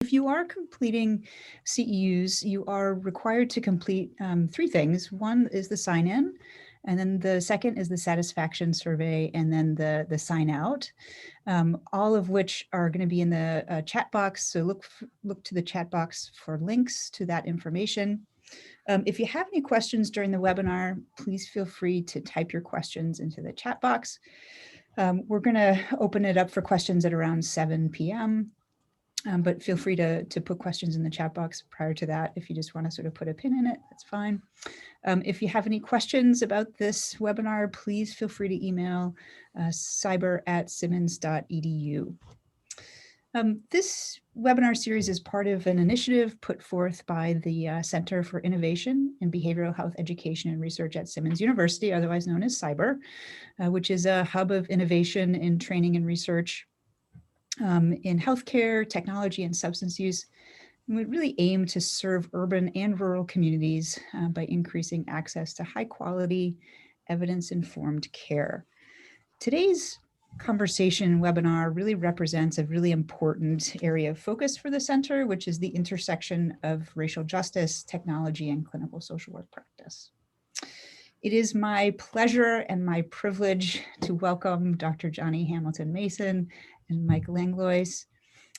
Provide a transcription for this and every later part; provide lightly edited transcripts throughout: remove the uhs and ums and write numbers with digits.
If you are completing CEUs, you are required to complete three things. One is the sign-in, and then the second is the satisfaction survey, and then the sign-out, all of which are going to be in the chat box. So look to the chat box for links to that information. If you have any questions during the webinar, please feel free to type your questions into the chat box. We're going to open it up for questions at around 7 p.m. But feel free to put questions in the chat box prior to that. If you just want to sort of put a pin in it, that's fine. If you have any questions about this webinar, please feel free to email cyber@simmons.edu. This webinar series is part of an initiative put forth by the Center for Innovation in Behavioral Health Education and Research at Simmons University, otherwise known as CIBER, which is a hub of innovation in training and research in healthcare, technology, and substance use. And we really aim to serve urban and rural communities by increasing access to high quality, evidence-informed care. Today's conversation webinar really represents a really important area of focus for the center, which is the intersection of racial justice, technology, and clinical social work practice. It is my pleasure and my privilege to welcome Dr. Johnnie Hamilton Mason and Mike Langlois.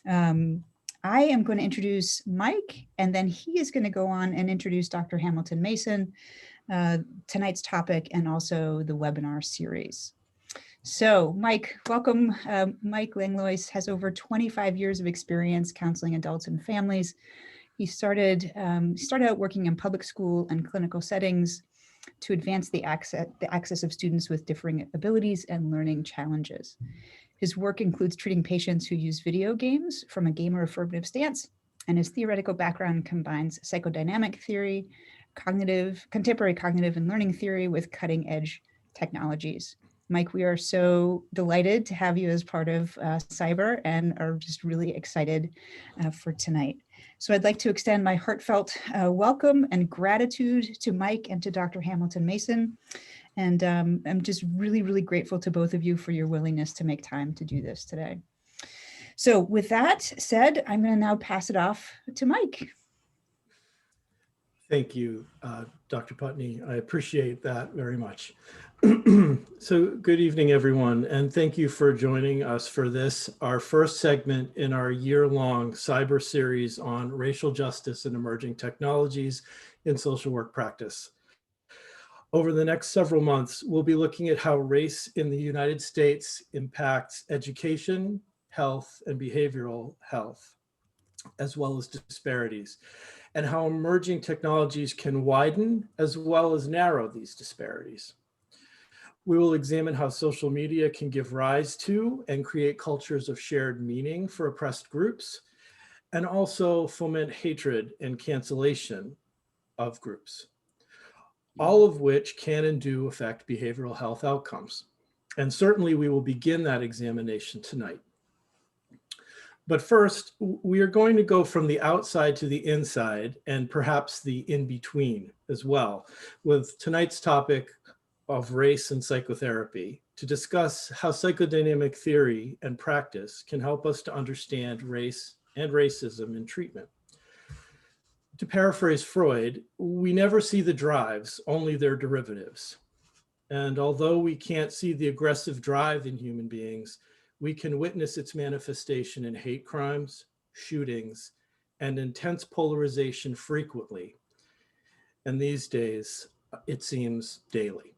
I am going to introduce Mike, and then he is going to go on and introduce Dr. Hamilton Mason, tonight's topic, and also the webinar series. So Mike, welcome. Mike Langlois has over 25 years of experience counseling adults and families. He started out working in public school and clinical settings to advance the access of students with differing abilities and learning challenges. His work includes treating patients who use video games from a gamer affirmative stance, and his theoretical background combines psychodynamic theory, contemporary cognitive and learning theory with cutting-edge technologies. Mike, we are so delighted to have you as part of CIBER and are just really excited for tonight. So I'd like to extend my heartfelt welcome and gratitude to Mike and to Dr. Hamilton Mason. And I'm just really, really grateful to both of you for your willingness to make time to do this today. So with that said, I'm going to now pass it off to Mike. Thank you, Dr. Putney. I appreciate that very much. So good evening, everyone, and thank you for joining us for this, our first segment in our year-long CIBER series on racial justice and emerging technologies in social work practice. Over the next several months, we'll be looking at how race in the United States impacts education, health, and behavioral health, as well as disparities, and how emerging technologies can widen as well as narrow these disparities. We will examine how social media can give rise to and create cultures of shared meaning for oppressed groups, and also foment hatred and cancellation of groups, all of which can and do affect behavioral health outcomes. And certainly we will begin that examination tonight. But first, we are going to go from the outside to the inside and perhaps the in-between as well, with tonight's topic of race and psychotherapy, to discuss how psychodynamic theory and practice can help us to understand race and racism in treatment. To paraphrase Freud, we never see the drives, only their derivatives. And although we can't see the aggressive drive in human beings, we can witness its manifestation in hate crimes, shootings, and intense polarization frequently. And these days, it seems daily.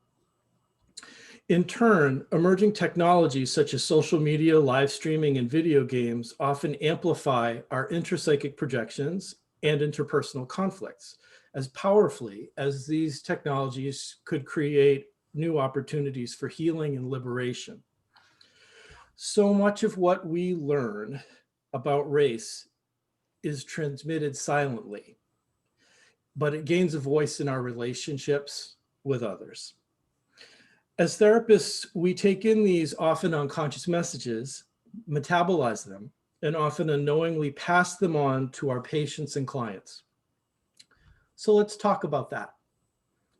In turn, emerging technologies such as social media, live streaming, and video games often amplify our intrapsychic projections and interpersonal conflicts as powerfully as these technologies could create new opportunities for healing and liberation. So much of what we learn about race is transmitted silently, but it gains a voice in our relationships with others. As therapists, we take in these often unconscious messages, metabolize them, and often unknowingly pass them on to our patients and clients. So let's talk about that.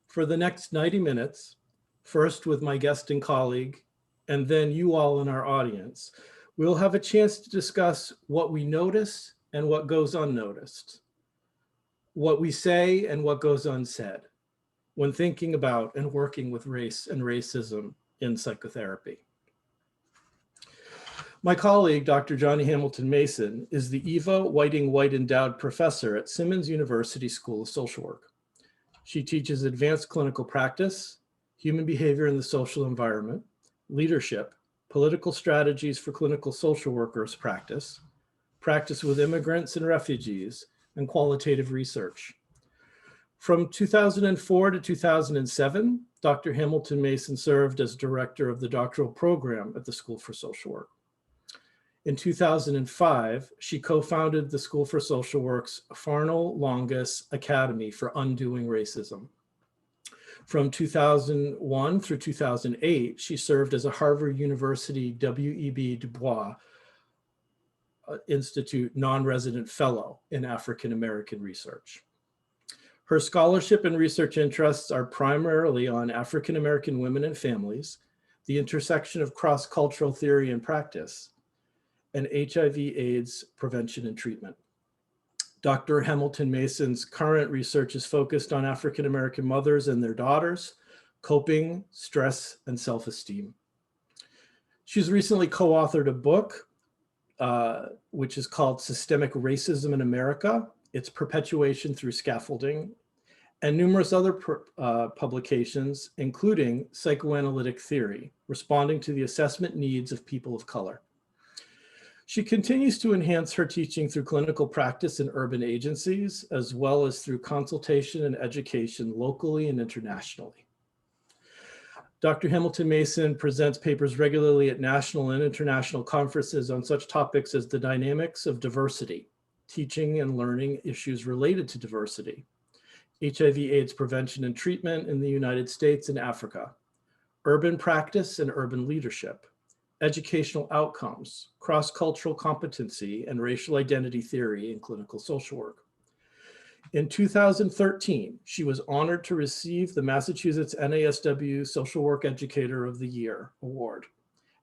For the next 90 minutes, first with my guest and colleague, and then you all in our audience, we'll have a chance to discuss what we notice and what goes unnoticed, what we say and what goes unsaid when thinking about and working with race and racism in psychotherapy. My colleague, Dr. Johnnie Hamilton Mason, is the Eva Whiting White Endowed Professor at Simmons University School of Social Work. She teaches advanced clinical practice, human behavior in the social environment, leadership, political strategies for clinical social workers practice, practice with immigrants and refugees, and qualitative research. From 2004 to 2007, Dr. Hamilton Mason served as director of the doctoral program at the School for Social Work. In 2005, she co-founded the School for Social Work's Farnell Longus Academy for Undoing Racism. From 2001 through 2008, she served as a Harvard University W.E.B. Du Bois Institute non-resident fellow in African American research. Her scholarship and research interests are primarily on African American women and families, the intersection of cross-cultural theory and practice, and HIV/AIDS prevention and treatment. Dr. Hamilton Mason's current research is focused on African American mothers and their daughters, coping, stress, and self-esteem. She's recently co-authored a book, which is called Systemic Racism in America, Its Perpetuation Through Scaffolding, and numerous other publications, including Psychoanalytic Theory, Responding to the Assessment Needs of People of Color. She continues to enhance her teaching through clinical practice in urban agencies, as well as through consultation and education locally and internationally. Dr. Hamilton Mason presents papers regularly at national and international conferences on such topics as the dynamics of diversity, teaching and learning issues related to diversity, HIV/AIDS prevention and treatment in the United States and Africa, urban practice and urban leadership, educational outcomes, cross-cultural competency, and racial identity theory in clinical social work. In 2013, she was honored to receive the Massachusetts NASW Social Work Educator of the Year Award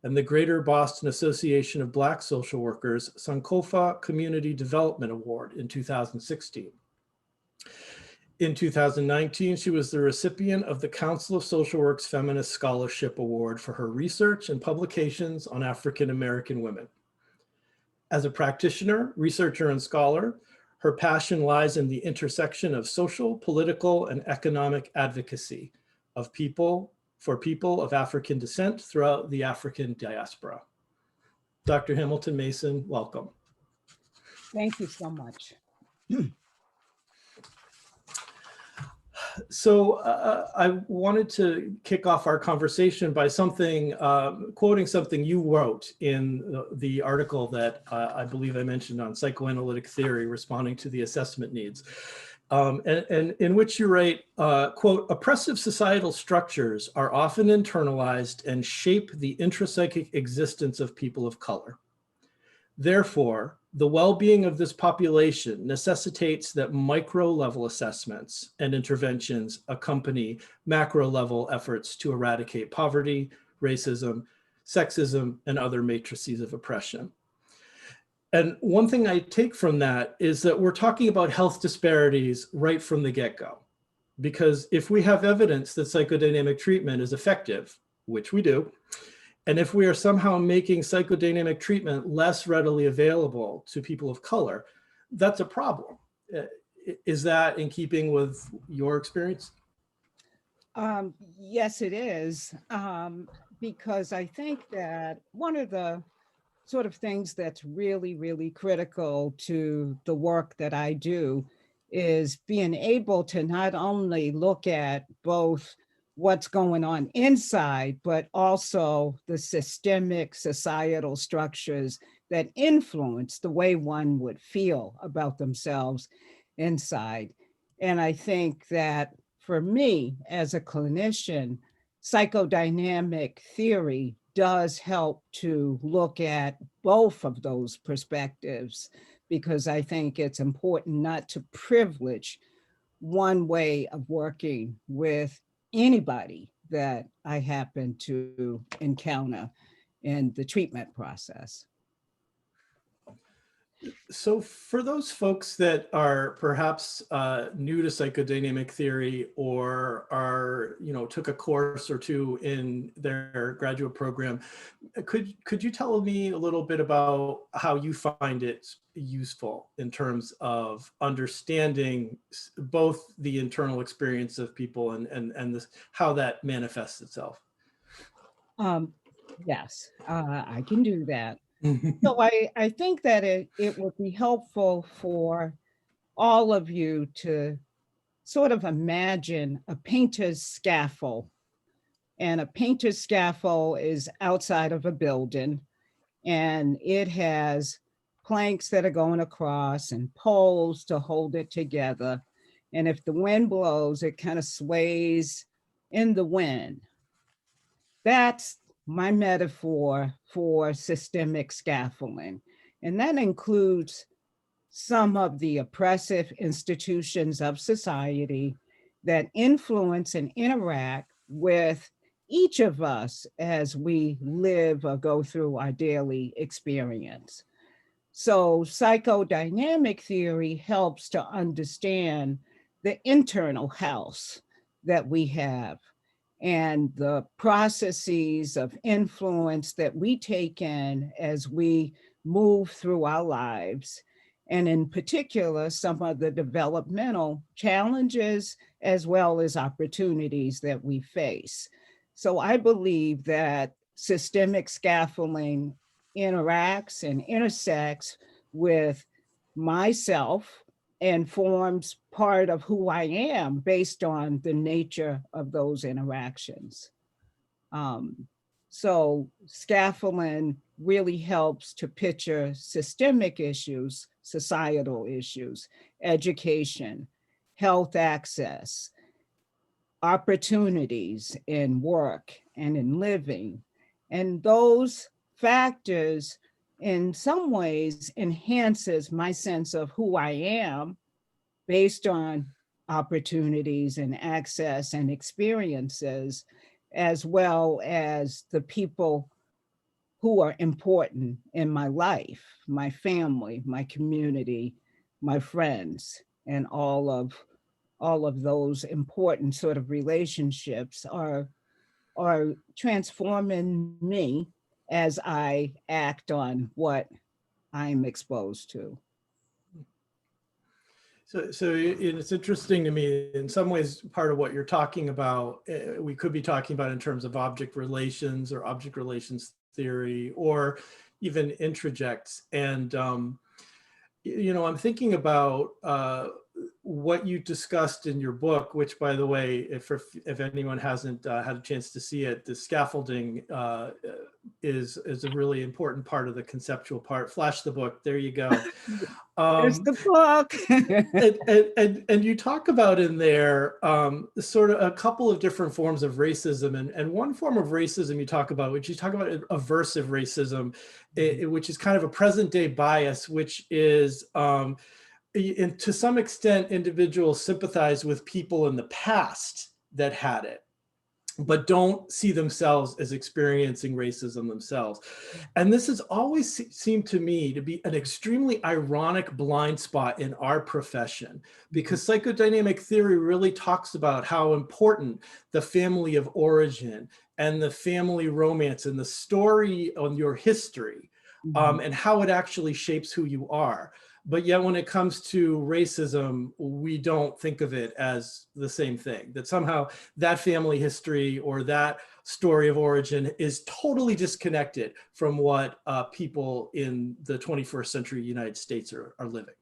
and the Greater Boston Association of Black Social Workers Sankofa Community Development Award in 2016. In 2019, she was the recipient of the Council of Social Work's Feminist Scholarship Award for her research and publications on African American women. As a practitioner, researcher, and scholar, her passion lies in the intersection of social, political, and economic advocacy of people for people of African descent throughout the African diaspora. Dr. Hamilton Mason, welcome. Thank you so much. So I wanted to kick off our conversation by quoting something you wrote in the article that I believe I mentioned on psychoanalytic theory, responding to the assessment needs, and in which you write, quote, oppressive societal structures are often internalized and shape the intrapsychic existence of people of color. Therefore, the well-being of this population necessitates that micro-level assessments and interventions accompany macro-level efforts to eradicate poverty, racism, sexism, and other matrices of oppression. And one thing I take from that is that we're talking about health disparities right from the get-go. Because if we have evidence that psychodynamic treatment is effective, which we do, and if we are somehow making psychodynamic treatment less readily available to people of color, that's a problem. Is that in keeping with your experience? Yes, it is, because I think that one of the sort of things that's really, really critical to the work that I do is being able to not only look at both what's going on inside, but also the systemic societal structures that influence the way one would feel about themselves inside. And I think that for me, as a clinician, psychodynamic theory does help to look at both of those perspectives, because I think it's important not to privilege one way of working with anybody that I happen to encounter in the treatment process. So for those folks that are perhaps new to psychodynamic theory or are, took a course or two in their graduate program, could you tell me a little bit about how you find it useful in terms of understanding both the internal experience of people and this, how that manifests itself? Yes, I can do that. So I think that it would be helpful for all of you to sort of imagine a painter's scaffold. And a painter's scaffold is outside of a building, and it has planks that are going across and poles to hold it together. And if the wind blows, it kind of sways in the wind. That's my metaphor for systemic scaffolding. And that includes some of the oppressive institutions of society that influence and interact with each of us as we live or go through our daily experience. So psychodynamic theory helps to understand the internal house that we have and the processes of influence that we take in as we move through our lives. And in particular, some of the developmental challenges as well as opportunities that we face. So I believe that systemic scaffolding interacts and intersects with myself and forms part of who I am based on the nature of those interactions. So scaffolding really helps to picture systemic issues, societal issues, education, health access, opportunities in work and in living. And those factors in some ways enhances my sense of who I am based on opportunities and access and experiences, as well as the people who are important in my life, my family, my community, my friends, and all of those important sort of relationships are transforming me as I act on what I'm exposed to. So it's interesting to me, in some ways, part of what you're talking about, we could be talking about in terms of object relations or object relations theory, or even introjects. And, I'm thinking about what you discussed in your book, which, by the way, if anyone hasn't had a chance to see it, the scaffolding is a really important part of the conceptual part. Flash the book. There you go. There's the book. and you talk about in there sort of a couple of different forms of racism, and one form of racism you talk about, which you talk about aversive racism, which is kind of a present day bias, which is to some extent individuals sympathize with people in the past that had it, but don't see themselves as experiencing racism themselves. And this has always seemed to me to be an extremely ironic blind spot in our profession, because psychodynamic theory really talks about how important the family of origin and the family romance and the story on your history and how it actually shapes who you are. But yet when it comes to racism, we don't think of it as the same thing, that somehow that family history or that story of origin is totally disconnected from what people in the 21st century United States are living.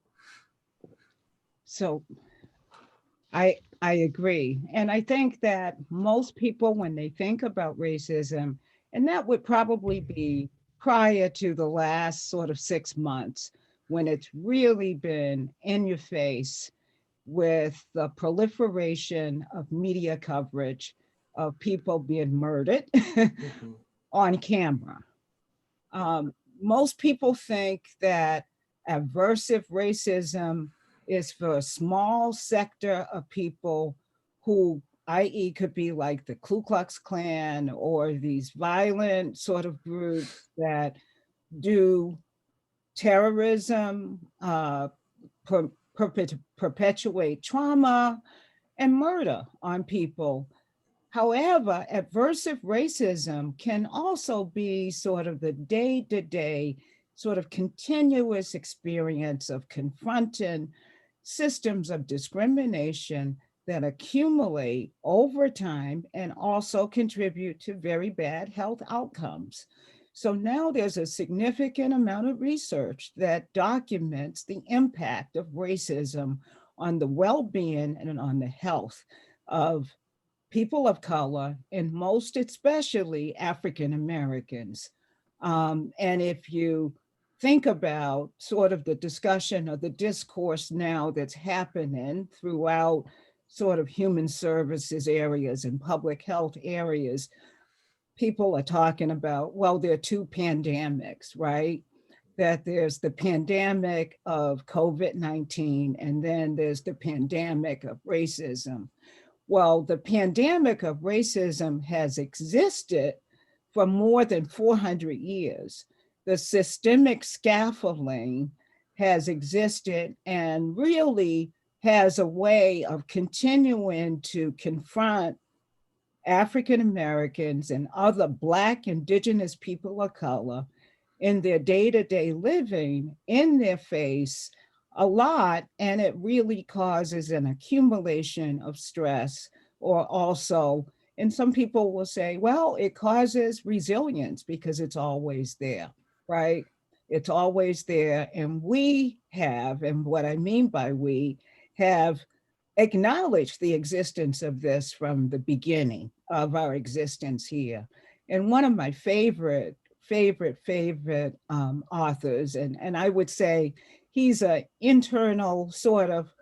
So I agree. And I think that most people, when they think about racism, and that would probably be prior to the last sort of 6 months, when it's really been in your face with the proliferation of media coverage of people being murdered on camera. Most people think that aversive racism is for a small sector of people who, i.e., could be like the Ku Klux Klan or these violent sort of groups that do terrorism, perpetuate trauma and murder on people. However, aversive racism can also be sort of the day-to-day, sort of continuous experience of confronting systems of discrimination that accumulate over time and also contribute to very bad health outcomes. So now there's a significant amount of research that documents the impact of racism on the well-being and on the health of people of color, and most especially African Americans. And if you think about sort of the discussion or the discourse now that's happening throughout sort of human services areas and public health areas, people are talking about, well, there are two pandemics, right? That there's the pandemic of COVID-19, and then there's the pandemic of racism. Well, the pandemic of racism has existed for more than 400 years. The systemic scaffolding has existed and really has a way of continuing to confront African Americans and other Black, Indigenous people of color in their day-to-day living in their face a lot, and it really causes an accumulation of stress, or also, and some people will say, well, it causes resilience because it's always there, right? It's always there, and we have, and what I mean by we, have acknowledged the existence of this from the beginning of our existence here. And one of my favorite authors, and I would say he's an internal sort of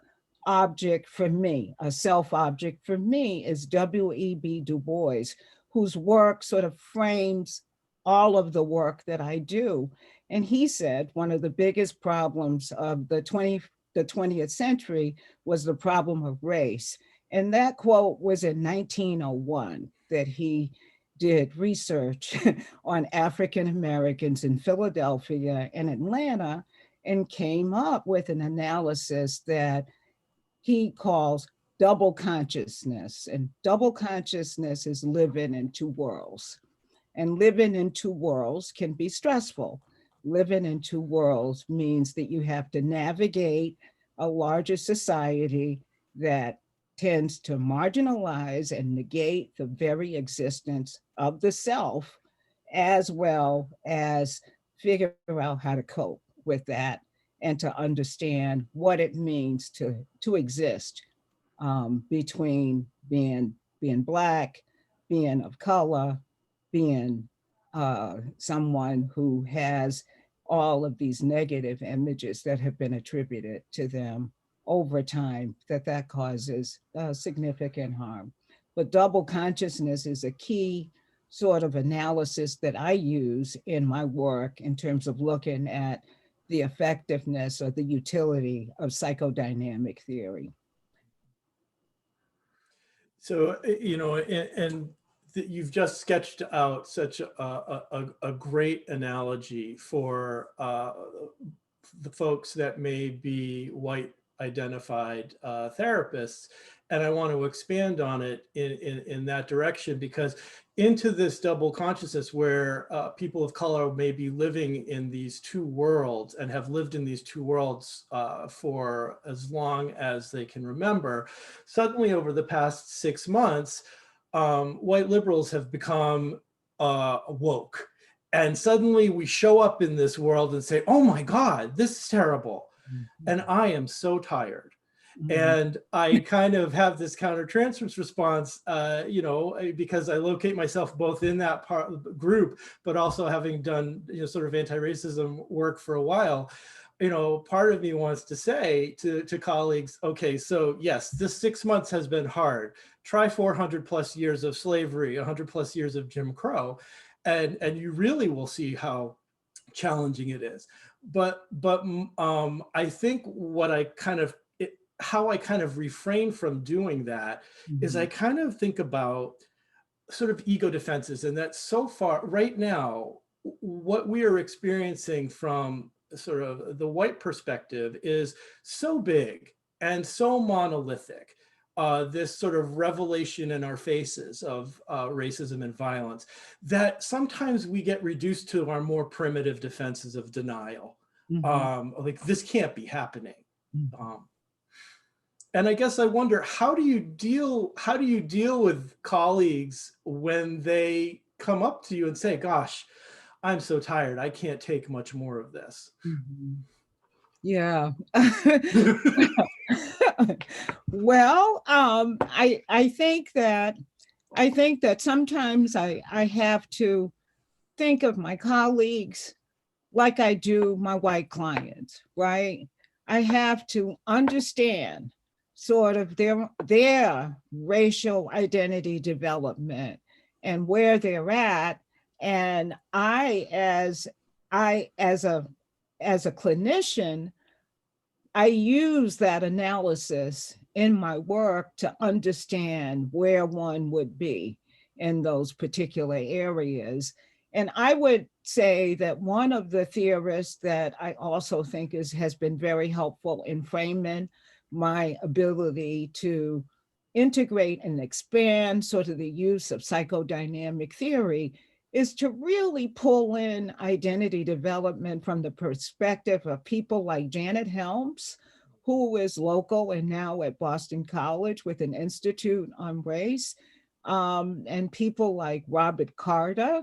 object for me, a self-object for me, is W.E.B. Du Bois, whose work sort of frames all of the work that I do. And he said one of the biggest problems of the 20th century was the problem of race. And that quote was in 1901 that he did research on African Americans in Philadelphia and Atlanta, and came up with an analysis that he calls double consciousness. And double consciousness is living in two worlds. And living in two worlds can be stressful. Living in two worlds means that you have to navigate a larger society that tends to marginalize and negate the very existence of the self, as well as figure out how to cope with that and to understand what it means to exist between being Black, being of color, being someone who has all of these negative images that have been attributed to them over time, that causes significant harm. But double consciousness is a key sort of analysis that I use in my work in terms of looking at the effectiveness or the utility of psychodynamic theory. So, you know, and you've just sketched out such a great analogy for the folks that may be white identified therapists. And I want to expand on it in that direction, because into this double consciousness where people of color may be living in these two worlds and have lived in these two worlds for as long as they can remember, suddenly over the past 6 months, white liberals have become woke. And suddenly we show up in this world and say, oh my God, this is terrible. Mm-hmm. And I am so tired. Mm-hmm. And I kind of have this countertransference response, you know, because I locate myself both in that group, but also having done, you know, sort of anti-racism work for a while. You know, part of me wants to say to colleagues, okay, so yes, this 6 months has been hard. Try 400 plus years of slavery, 100 plus years of Jim Crow, and you really will see how challenging it is. But I think what I kind of, how I kind of refrain from doing that is I kind of think about sort of ego defenses, and that so far right now, what we are experiencing from sort of the white perspective is so big and so monolithic, this sort of revelation in our faces of racism and violence, that sometimes we get reduced to our more primitive defenses of denial. Like, this can't be happening. And I guess I wonder, how do you deal with colleagues when they come up to you and say, gosh, I'm so tired, I can't take much more of this? Yeah. Well, I think that sometimes I have to think of my colleagues like I do my white clients, right? I have to understand sort of their racial identity development and where they're at. And as a clinician, I use that analysis in my work to understand where one would be in those particular areas. And I would say that one of the theorists that I also think has been very helpful in framing my ability to integrate and expand sort of the use of psychodynamic theory is to really pull in identity development from the perspective of people like Janet Helms, who is local and now at Boston College with an institute on race, and people like Robert Carter,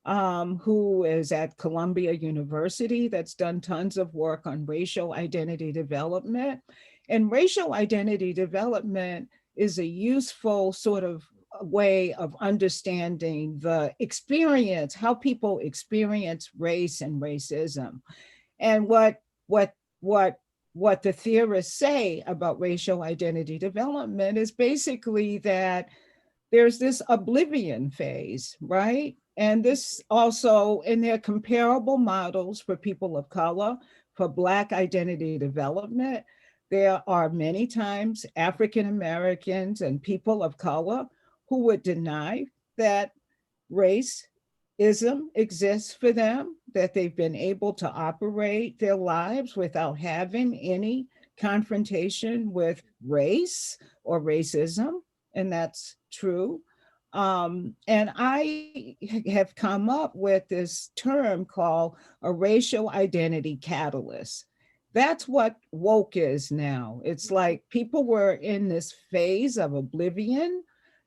who is at Columbia University, that's done tons of work on racial identity development. And racial identity development is a useful sort of way of understanding the experience, how people experience race and racism. And what the theorists say about racial identity development is basically that there's this oblivion phase, right? And this also in their comparable models for people of color, for Black identity development, there are many times African Americans and people of color who would deny that racism exists for them, that they've been able to operate their lives without having any confrontation with race or racism, and that's true. And I have come up with this term called a racial identity catalyst. That's what woke is now. It's like people were in this phase of oblivion,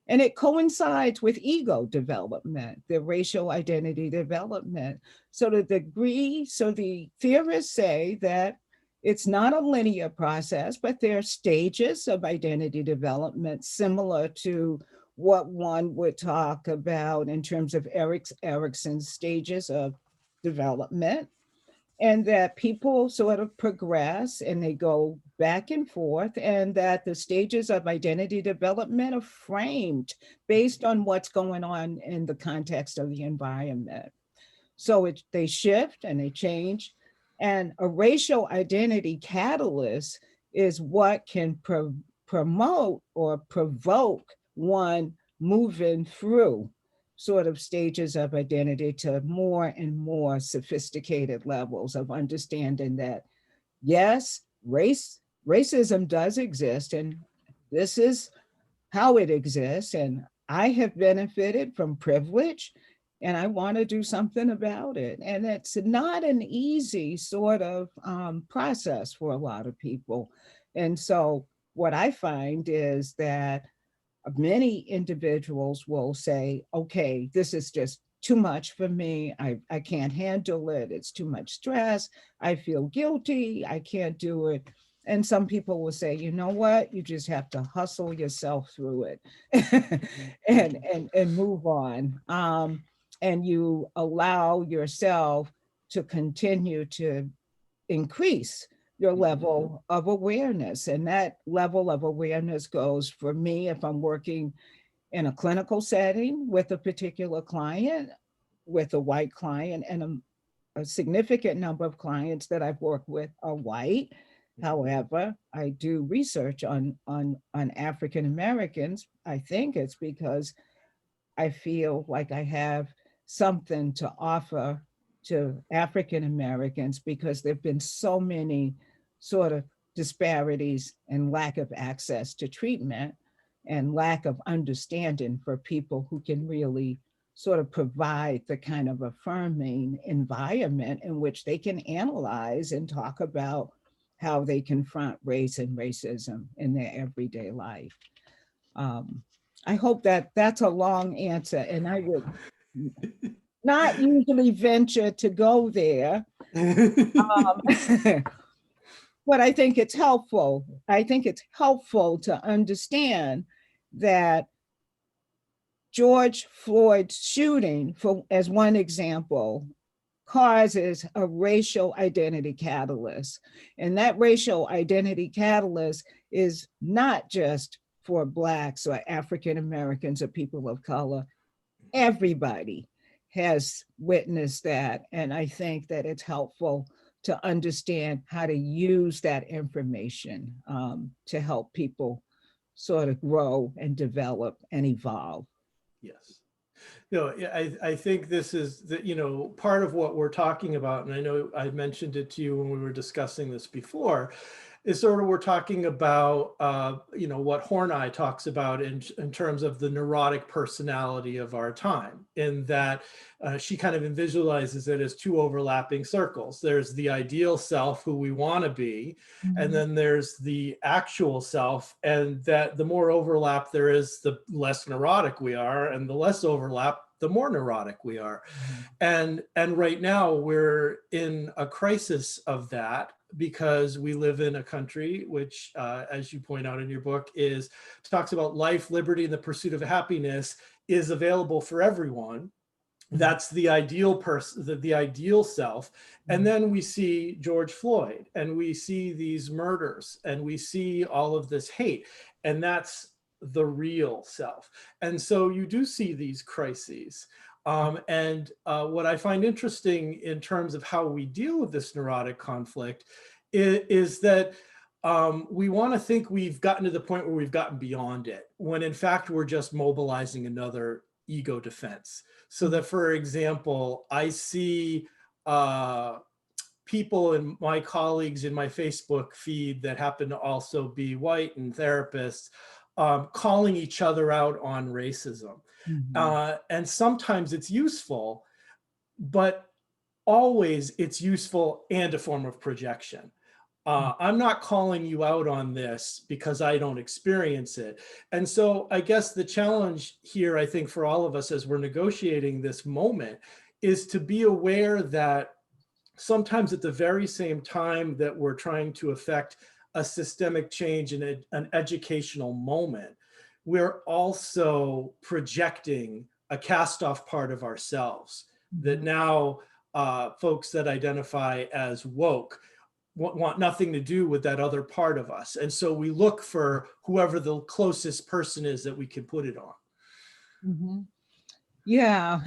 and it coincides with ego development, the racial identity development. So the theorists say that it's not a linear process, but there are stages of identity development similar to what one would talk about in terms of Erikson's stages of development, and that people sort of progress and they go back and forth, and that the stages of identity development are framed based on what's going on in the context of the environment. So they shift and they change. And a racial identity catalyst is what can promote or provoke one moving through sort of stages of identity to more and more sophisticated levels of understanding that, yes, racism does exist, and this is how it exists, and I have benefited from privilege, and I want to do something about it. And it's not an easy sort of process for a lot of people. And so what I find is that many individuals will say, okay, this is just too much for me. I can't handle it. It's too much stress. I feel guilty. I can't do it. And some people will say, you know what? You just have to hustle yourself through it and move on. And you allow yourself to continue to increase your level of awareness. And that level of awareness goes for me if I'm working in a clinical setting with a particular client, with a white client, and a significant number of clients that I've worked with are white. However, I do research on African Americans. I think it's because I feel like I have something to offer to African Americans because there've been so many sort of disparities and lack of access to treatment and lack of understanding for people who can really sort of provide the kind of affirming environment in which they can analyze and talk about how they confront race and racism in their everyday life. I hope that that's a long answer, and I would not usually venture to go there. But I think it's helpful. I think it's helpful to understand that George Floyd's shooting, for as one example, causes a racial identity catalyst. And that racial identity catalyst is not just for Blacks or African Americans or people of color. Everybody has witnessed that. And I think that it's helpful to understand how to use that information to help people sort of grow and develop and evolve. Yes. I think this is the, part of what we're talking about, and I know I mentioned it to you when we were discussing this before, is sort of we're talking about, what Horney talks about in terms of the neurotic personality of our time, in that she kind of visualizes it as two overlapping circles. There's the ideal self, who we want to be, and then there's the actual self, and that the more overlap there is, the less neurotic we are, and the less overlap, the more neurotic we are. And right now we're in a crisis of that, because we live in a country which, as you point out in your book, talks about life, liberty, and the pursuit of happiness is available for everyone. That's the ideal person, the ideal self. And then we see George Floyd, and we see these murders, and we see all of this hate, and that's the real self. And so you do see these crises. What I find interesting in terms of how we deal with this neurotic conflict is that we want to think we've gotten to the point where we've gotten beyond it, when in fact we're just mobilizing another ego defense. So that, for example, I see people and my colleagues in my Facebook feed that happen to also be white and therapists calling each other out on racism. And sometimes it's useful, but always it's useful and a form of projection. I'm not calling you out on this because I don't experience it. And so I guess the challenge here, I think, for all of us as we're negotiating this moment, is to be aware that sometimes at the very same time that we're trying to affect a systemic change in an educational moment, we're also projecting a cast-off part of ourselves that now folks that identify as woke want nothing to do with that other part of us. And so we look for whoever the closest person is that we can put it on. Yeah.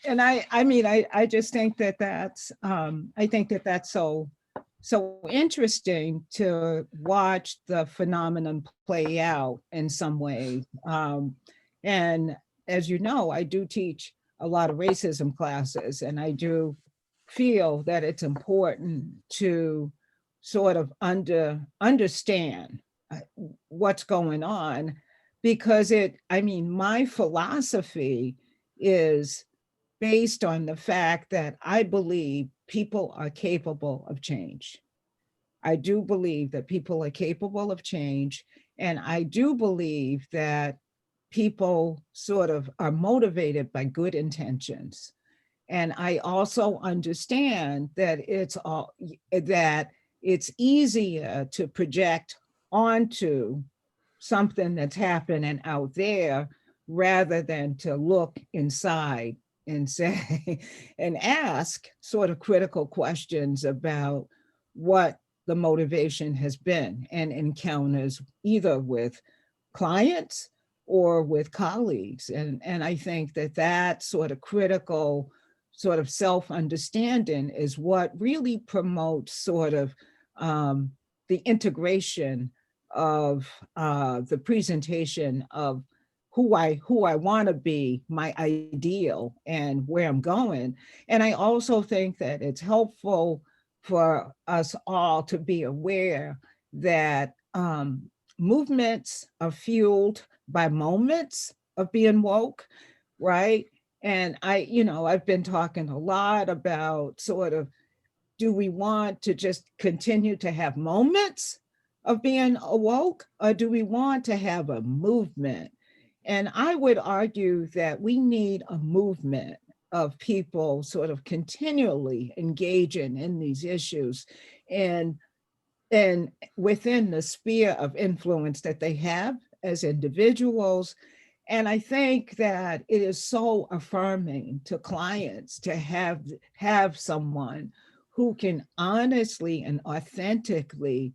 And I just think that that's, I think that that's so interesting to watch the phenomenon play out in some ways. And as you know, I do teach a lot of racism classes, and I do feel that it's important to sort of understand what's going on, because my philosophy is based on the fact that I believe people are capable of change. I do believe that people are capable of change, and I do believe that people sort of are motivated by good intentions. And I also understand that it's easier to project onto something that's happening out there rather than to look inside and say, and ask sort of critical questions about what the motivation has been, and encounters either with clients or with colleagues. And I think that sort of critical sort of self-understanding is what really promotes sort of the integration of the presentation of who I want to be, my ideal and where I'm going. And I also think that it's helpful for us all to be aware that movements are fueled by moments of being woke, right? And I've been talking a lot about sort of, do we want to just continue to have moments of being awoke, or do we want to have a movement? And I would argue that we need a movement of people sort of continually engaging in these issues and within the sphere of influence that they have as individuals. And I think that it is so affirming to clients to have someone who can honestly and authentically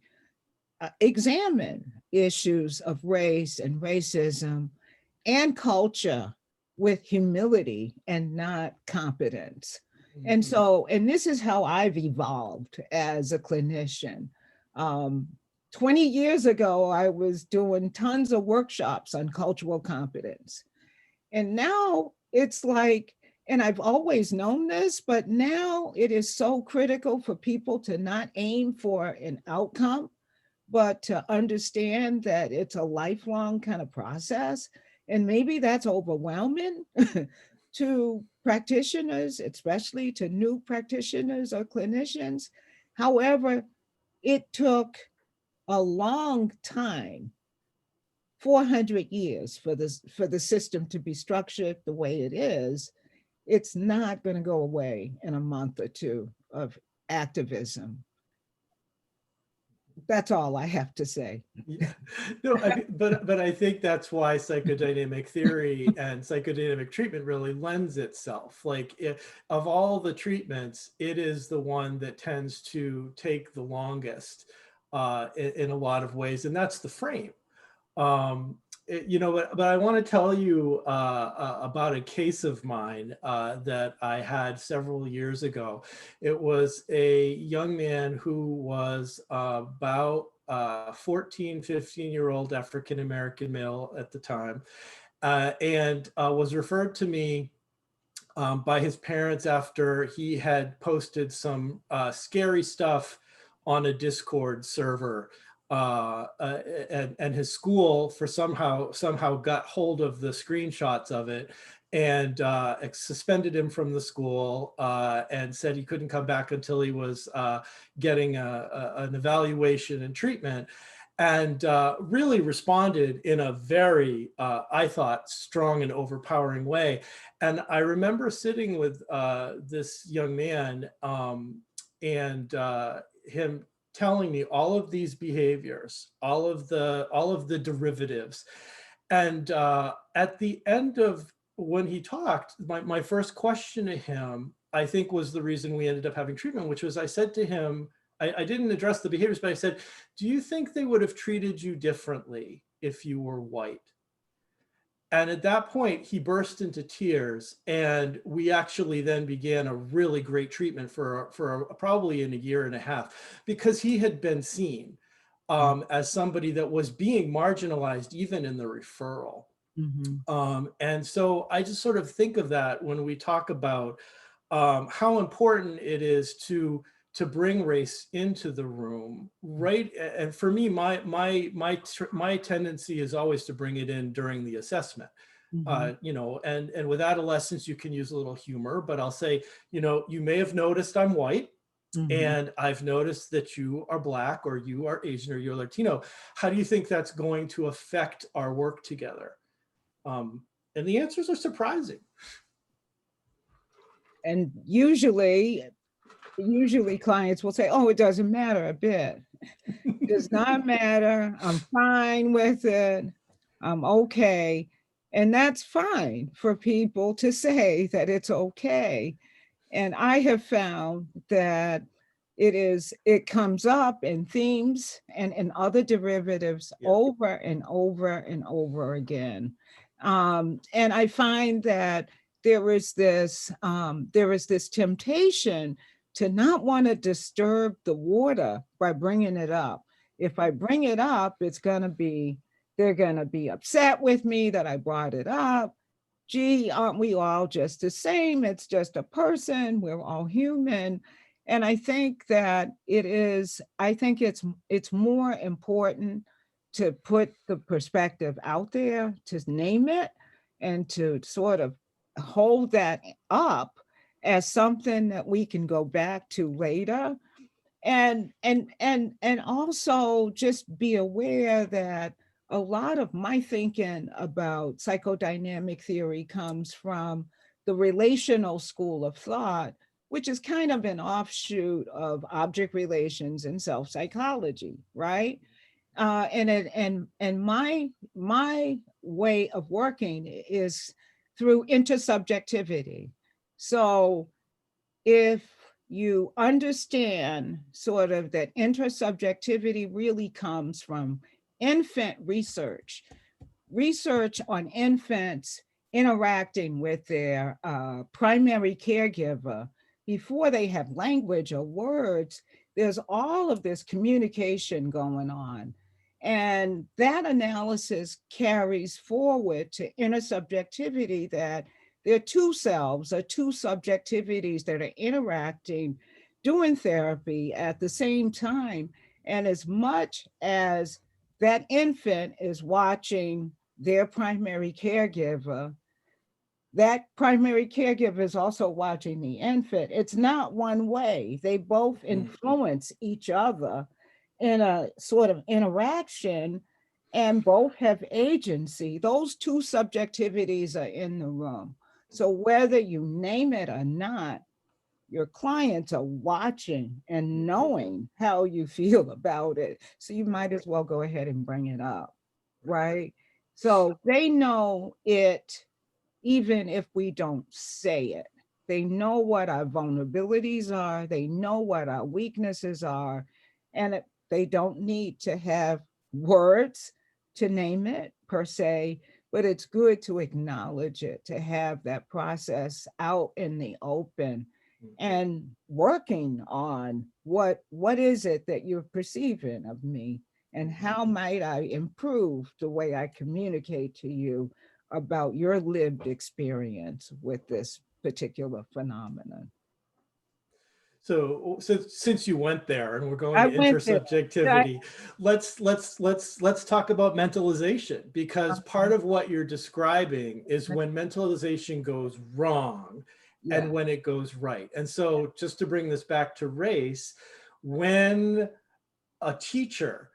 examine issues of race and racism and culture with humility and not competence. And this is how I've evolved as a clinician. 20 years ago, I was doing tons of workshops on cultural competence. And now it's like, and I've always known this, but now it is so critical for people to not aim for an outcome, but to understand that it's a lifelong kind of process. And maybe that's overwhelming to practitioners, especially to new practitioners or clinicians. However, it took a long time, 400 years, for the system to be structured the way it is. It's not going to go away in a month or two of activism. That's all I have to say. Yeah. No, but I think that's why psychodynamic theory and psychodynamic treatment really lends itself. Like, of all the treatments, it is the one that tends to take the longest in a lot of ways, and that's the frame. But I want to tell you about a case of mine that I had several years ago. It was a young man who was about 14, 15-year-old African-American male at the time, and was referred to me by his parents after he had posted some scary stuff on a Discord server. And his school somehow got hold of the screenshots of it and suspended him from the school and said he couldn't come back until he was getting an evaluation and treatment, and really responded in a very, I thought, strong and overpowering way. And I remember sitting with this young man and him telling me all of these behaviors, all of the derivatives. And at the end of when he talked, my first question to him, I think, was the reason we ended up having treatment, which was, I said to him, I didn't address the behaviors, but I said, do you think they would have treated you differently if you were white? And at that point, he burst into tears, and we actually then began a really great treatment for probably in a year and a half, because he had been seen as somebody that was being marginalized even in the referral. And so I just sort of think of that when we talk about how important it is to bring race into the room, right? And for me, my tendency is always to bring it in during the assessment. And with adolescents, you can use a little humor, but I'll say, you may have noticed I'm white, and I've noticed that you are Black, or you are Asian, or you're Latino. How do you think that's going to affect our work together? And the answers are surprising. And usually clients will say, oh, it doesn't matter a bit. It does not matter. I'm fine with it. I'm okay. And that's fine for people to say that it's okay. And I have found that it comes up in themes and in other derivatives over and over and over again. And I find that there is this temptation to not want to disturb the water by bringing it up. If I bring it up, it's going to be they're going to be upset with me that I brought it up. Gee, aren't we all just the same? It's just a person. We're all human. And I think that it's more important to put the perspective out there, to name it, and to sort of hold that up as something that we can go back to later. And also just be aware that a lot of my thinking about psychodynamic theory comes from the relational school of thought, which is kind of an offshoot of object relations and self-psychology, right? And my way of working is through intersubjectivity. So if you understand sort of that intersubjectivity really comes from infant research on infants interacting with their primary caregiver before they have language or words, there's all of this communication going on. And that analysis carries forward to intersubjectivity, that there are two selves or two subjectivities that are interacting, doing therapy at the same time. And as much as that infant is watching their primary caregiver, that primary caregiver is also watching the infant. It's not one way. They both influence each other in a sort of interaction, and both have agency. Those two subjectivities are in the room. So whether you name it or not, your clients are watching and knowing how you feel about it. So you might as well go ahead and bring it up, right? So they know it, even if we don't say it. They know what our vulnerabilities are. They know what our weaknesses are. And they don't need to have words to name it per se, but it's good to acknowledge it, to have that process out in the open and working on what is it that you're perceiving of me, and how might I improve the way I communicate to you about your lived experience with this particular phenomenon. So since you went there and we're going I to went there. intersubjectivity, let's talk about mentalization, because part of what you're describing is when mentalization goes wrong and when it goes right. And so just to bring this back to race, when a teacher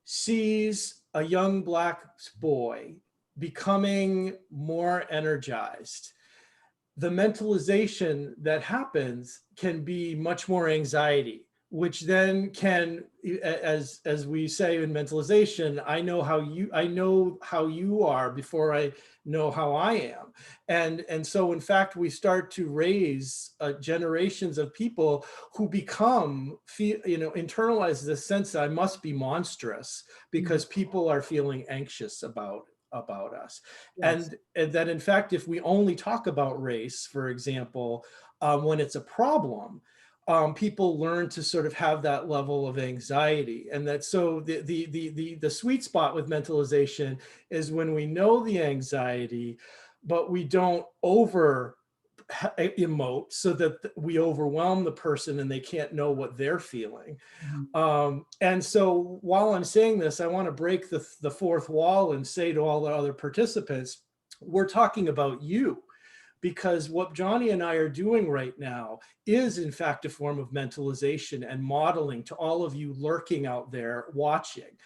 sees a young Black boy becoming more energized, the mentalization that happens can be much more anxiety, which then can, as we say in mentalization, I know how you are before I know how I am. And so in fact, we start to raise generations of people who become, internalize this sense that I must be monstrous because people are feeling anxious about us. Yes. And that in fact, if we only talk about race, for example, when it's a problem, people learn to sort of have that level of anxiety. And that so the sweet spot with mentalization is when we know the anxiety, but we don't over emote so that we overwhelm the person and they can't know what they're feeling. And so while I'm saying this, I want to break the fourth wall and say to all the other participants, we're talking about you, because what Johnnie and I are doing right now is in fact a form of mentalization and modeling to all of you lurking out there watching.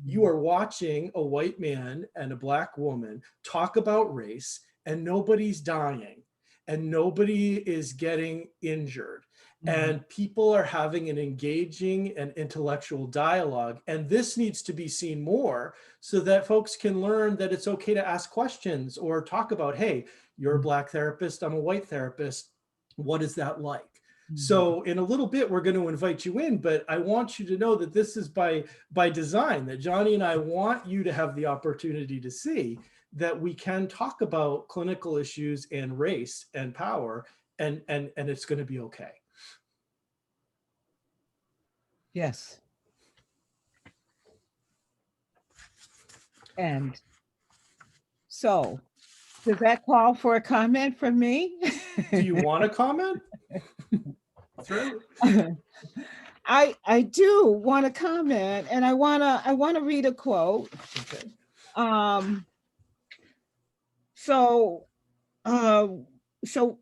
You are watching a white man and a Black woman talk about race, and nobody's dying and nobody is getting injured. And people are having an engaging and intellectual dialogue. And this needs to be seen more so that folks can learn that it's okay to ask questions or talk about, hey, you're a Black therapist, I'm a white therapist. What is that like? So in a little bit, we're going to invite you in, but I want you to know that this is by design, that Johnnie and I want you to have the opportunity to see that we can talk about clinical issues and race and power, and it's going to be okay. Yes. And so, does that call for a comment from me? Do you want to comment? Through. I do want to comment, and I wanna read a quote. Okay. So uh, so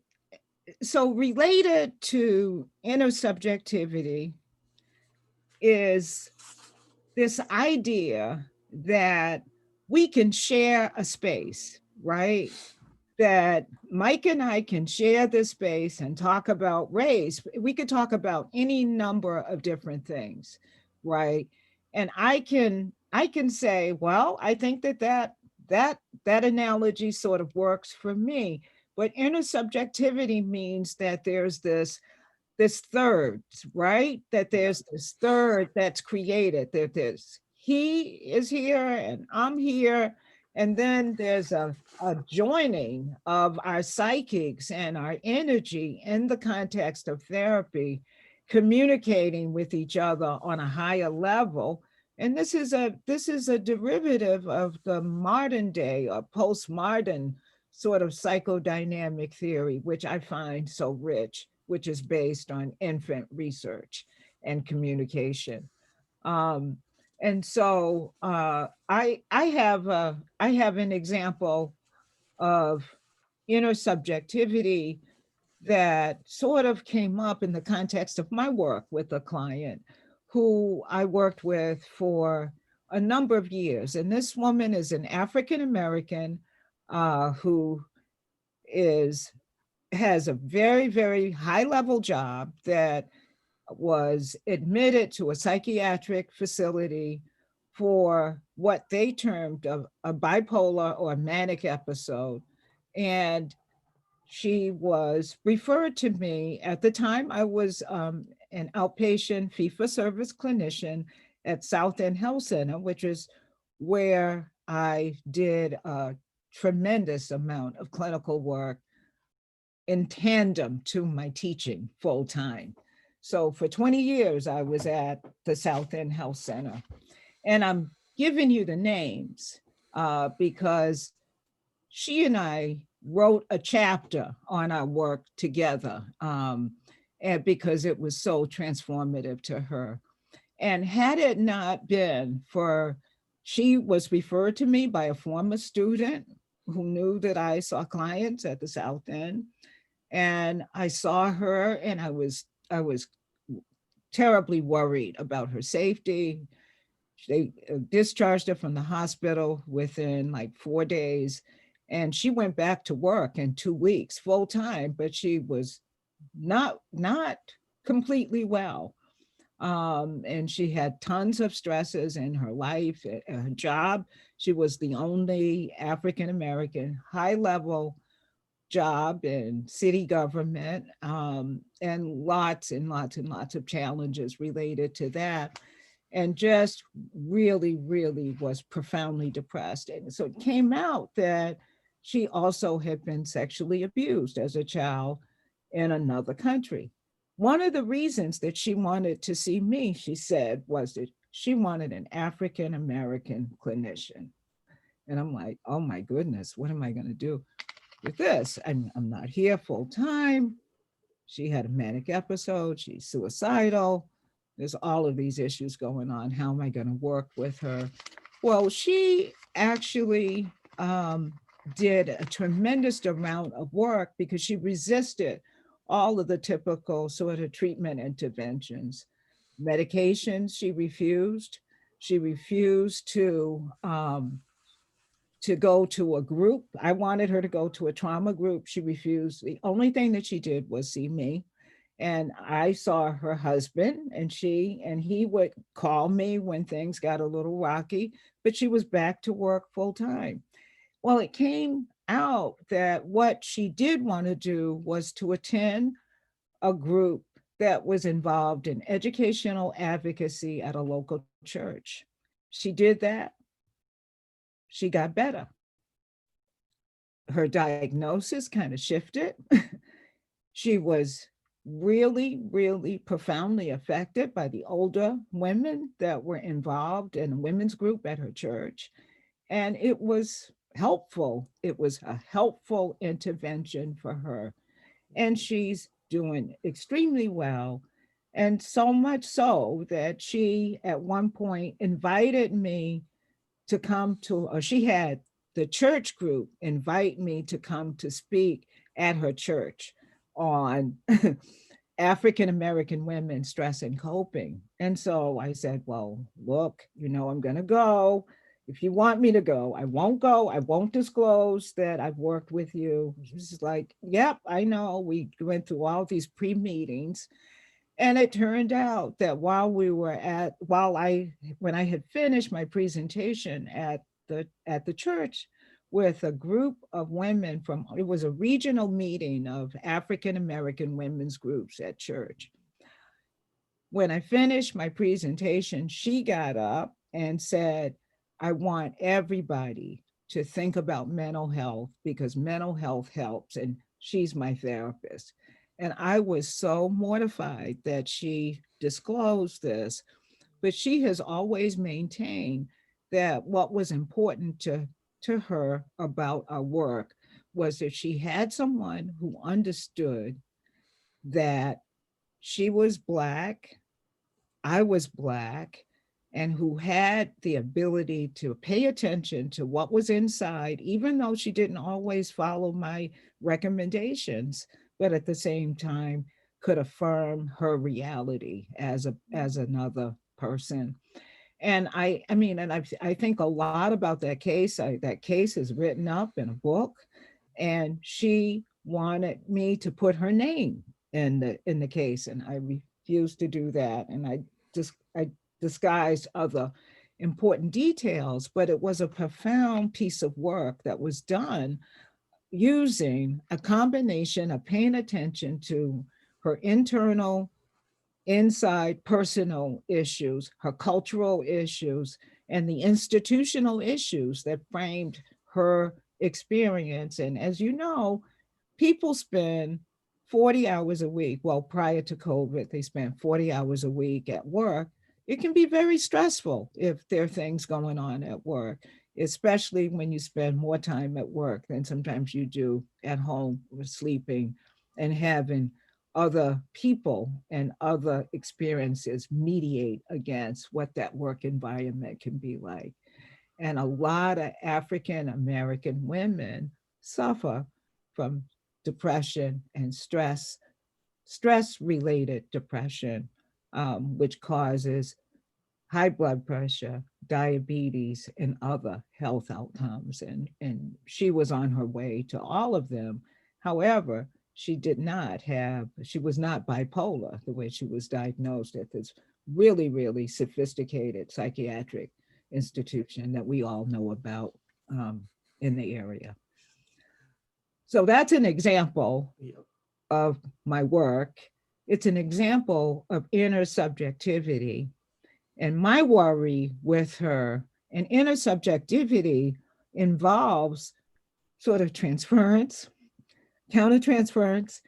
so related to intersubjectivity is this idea that we can share a space, right? That Mike and I can share this space and talk about race. We could talk about any number of different things, right? And I can say, well, I think that analogy sort of works for me. But intersubjectivity means that there's this third, right? That there's this third that's created, that there's he is here and I'm here. And then there's a joining of our psychics and our energy in the context of therapy, communicating with each other on a higher level. And this is a derivative of the modern day or postmodern sort of psychodynamic theory, which I find so rich, which is based on infant research and communication. And so I have an example of intersubjectivity that sort of came up in the context of my work with a client who I worked with for a number of years. And this woman is an African American who has a very, very high level job that was admitted to a psychiatric facility for what they termed a bipolar or manic episode. And she was referred to me. At the time, I was an outpatient fee-for-service clinician at South End Health Center, which is where I did a tremendous amount of clinical work in tandem to my teaching full time. So for 20 years, I was at the South End Health Center. And I'm giving you the names because she and I wrote a chapter on our work together and because it was so transformative to her. And had it not been for, she was referred to me by a former student who knew that I saw clients at the South End. And I saw her and I was terribly worried about her safety. They discharged her from the hospital within like 4 days. And she went back to work in 2 weeks full time, but she was not completely well. And she had tons of stresses in her life, her job. She was the only African-American high-level job in city government, and lots and lots and lots of challenges related to that. And just really, really was profoundly depressed. And so it came out that she also had been sexually abused as a child in another country. One of the reasons that she wanted to see me, she said, was that she wanted an African-American clinician. And I'm like, oh my goodness, what am I going to do with this? I'm not here full time. She had a manic episode. She's suicidal. There's all of these issues going on. How am I going to work with her? Well, she actually did a tremendous amount of work because she resisted all of the typical sort of treatment interventions. Medications, she refused. She refused to go to a group. I wanted her to go to a trauma group. She refused. The only thing that she did was see me. And I saw her husband, and he would call me when things got a little rocky, but she was back to work full time. Well, it came out that what she did want to do was to attend a group that was involved in educational advocacy at a local church. She did that. She got better. Her diagnosis kind of shifted. She was really, really profoundly affected by the older women that were involved in a women's group at her church. And it was helpful. It was a helpful intervention for her. And she's doing extremely well. And so much so that she, at one point, invited me to come to, or she had the church group invite me to come to speak at her church on African American women stress and coping. And so I said, well, look, I'm going to go. If you want me to go, I won't go. I won't disclose that I've worked with you. She's like, yep, I know. We went through all these pre-meetings. And it turned out that when I had finished my presentation at the church with a group of women it was a regional meeting of African American women's groups at church. When I finished my presentation, she got up and said, I want everybody to think about mental health because mental health helps, and she's my therapist. And I was so mortified that she disclosed this, but she has always maintained that what was important to her about our work was that she had someone who understood that she was Black, I was Black, and who had the ability to pay attention to what was inside, even though she didn't always follow my recommendations, but at the same time could affirm her reality as another person. And I think a lot about that case. That case is written up in a book, and she wanted me to put her name in the case, and I refused to do that. And I disguised other important details, but it was a profound piece of work that was done using a combination of paying attention to her inside personal issues, her cultural issues, and the institutional issues that framed her experience. And as you know, people spend 40 hours a week. Well, prior to COVID, they spent 40 hours a week at work. It can be very stressful if there are things going on at work, especially when you spend more time at work than sometimes you do at home with sleeping and having other people and other experiences mediate against what that work environment can be like. And a lot of African American women suffer from depression and stress related depression, which causes high blood pressure, diabetes, and other health outcomes. And she was on her way to all of them. However, she was not bipolar the way she was diagnosed at this really, really sophisticated psychiatric institution that we all know about in the area. So that's an example of my work. It's an example of inner subjectivity. And my worry with her and inner subjectivity involves sort of transference, countertransference,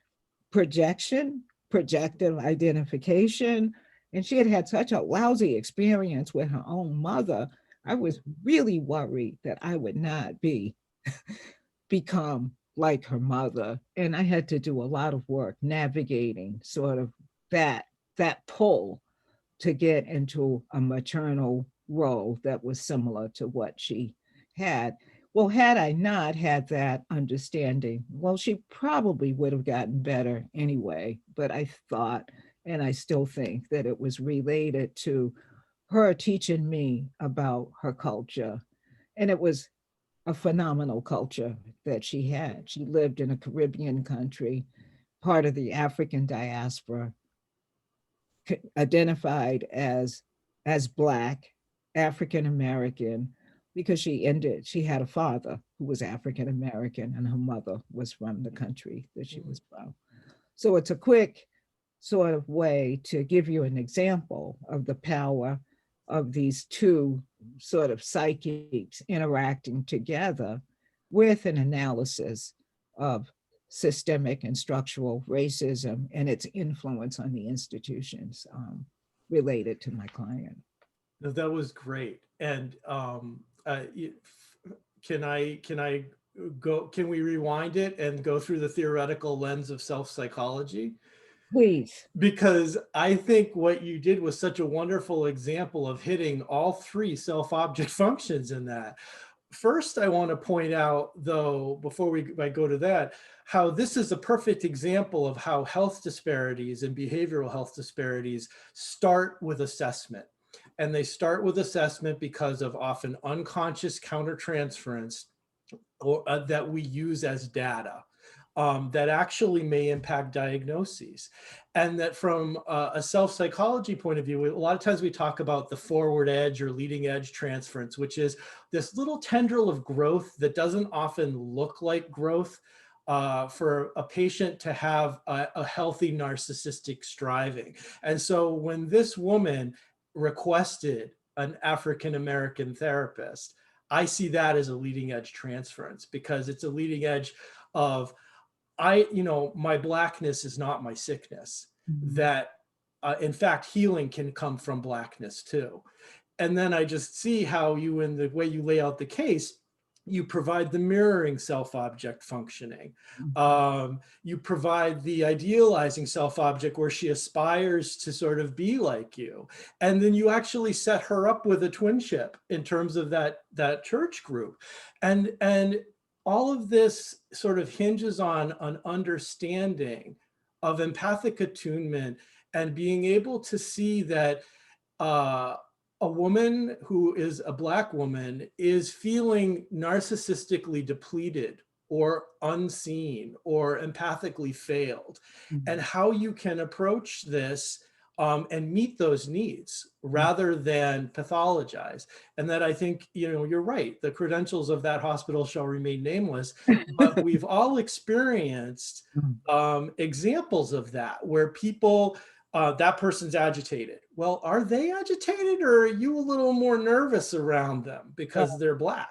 projection, projective identification. And she had had such a lousy experience with her own mother. I was really worried that I would not become like her mother. And I had to do a lot of work navigating sort of that pull to get into a maternal role that was similar to what she had. Well, had I not had that understanding, well, she probably would have gotten better anyway. But I thought, and I still think, that it was related to her teaching me about her culture. And it was a phenomenal culture that she had. She lived in a Caribbean country, part of the African diaspora, identified as Black, African American, because she had a father who was African American and her mother was from the country that she was from. So it's a quick sort of way to give you an example of the power of these two sort of psychics interacting together with an analysis of systemic and structural racism and its influence on the institutions related to my client. No, that was great. And can I go, can we rewind it and go through the theoretical lens of self-psychology? Please. Because I think what you did was such a wonderful example of hitting all three self-object functions in that. First, I want to point out, though, before I go to that, how this is a perfect example of how health disparities and behavioral health disparities start with assessment. And they start with assessment because of often unconscious countertransference that we use as data. That actually may impact diagnoses. And that from a self-psychology point of view, a lot of times we talk about the forward edge or leading edge transference, which is this little tendril of growth that doesn't often look like growth for a patient to have a healthy narcissistic striving. And so when this woman requested an African-American therapist, I see that as a leading edge transference, because it's a leading edge of, my blackness is not my sickness. That in fact, healing can come from blackness too. And then I just see how you, in the way you lay out the case, you provide the mirroring self-object functioning. You provide the idealizing self-object where she aspires to sort of be like you. And then you actually set her up with a twinship in terms of that church group. And all of this sort of hinges on an understanding of empathic attunement and being able to see that a woman who is a Black woman is feeling narcissistically depleted or unseen or empathically failed, and how you can approach this and meet those needs rather than pathologize. And that I think, you're right, the credentials of that hospital shall remain nameless, but we've all experienced examples of that where people, that person's agitated. Well, are they agitated, or are you a little more nervous around them because they're Black?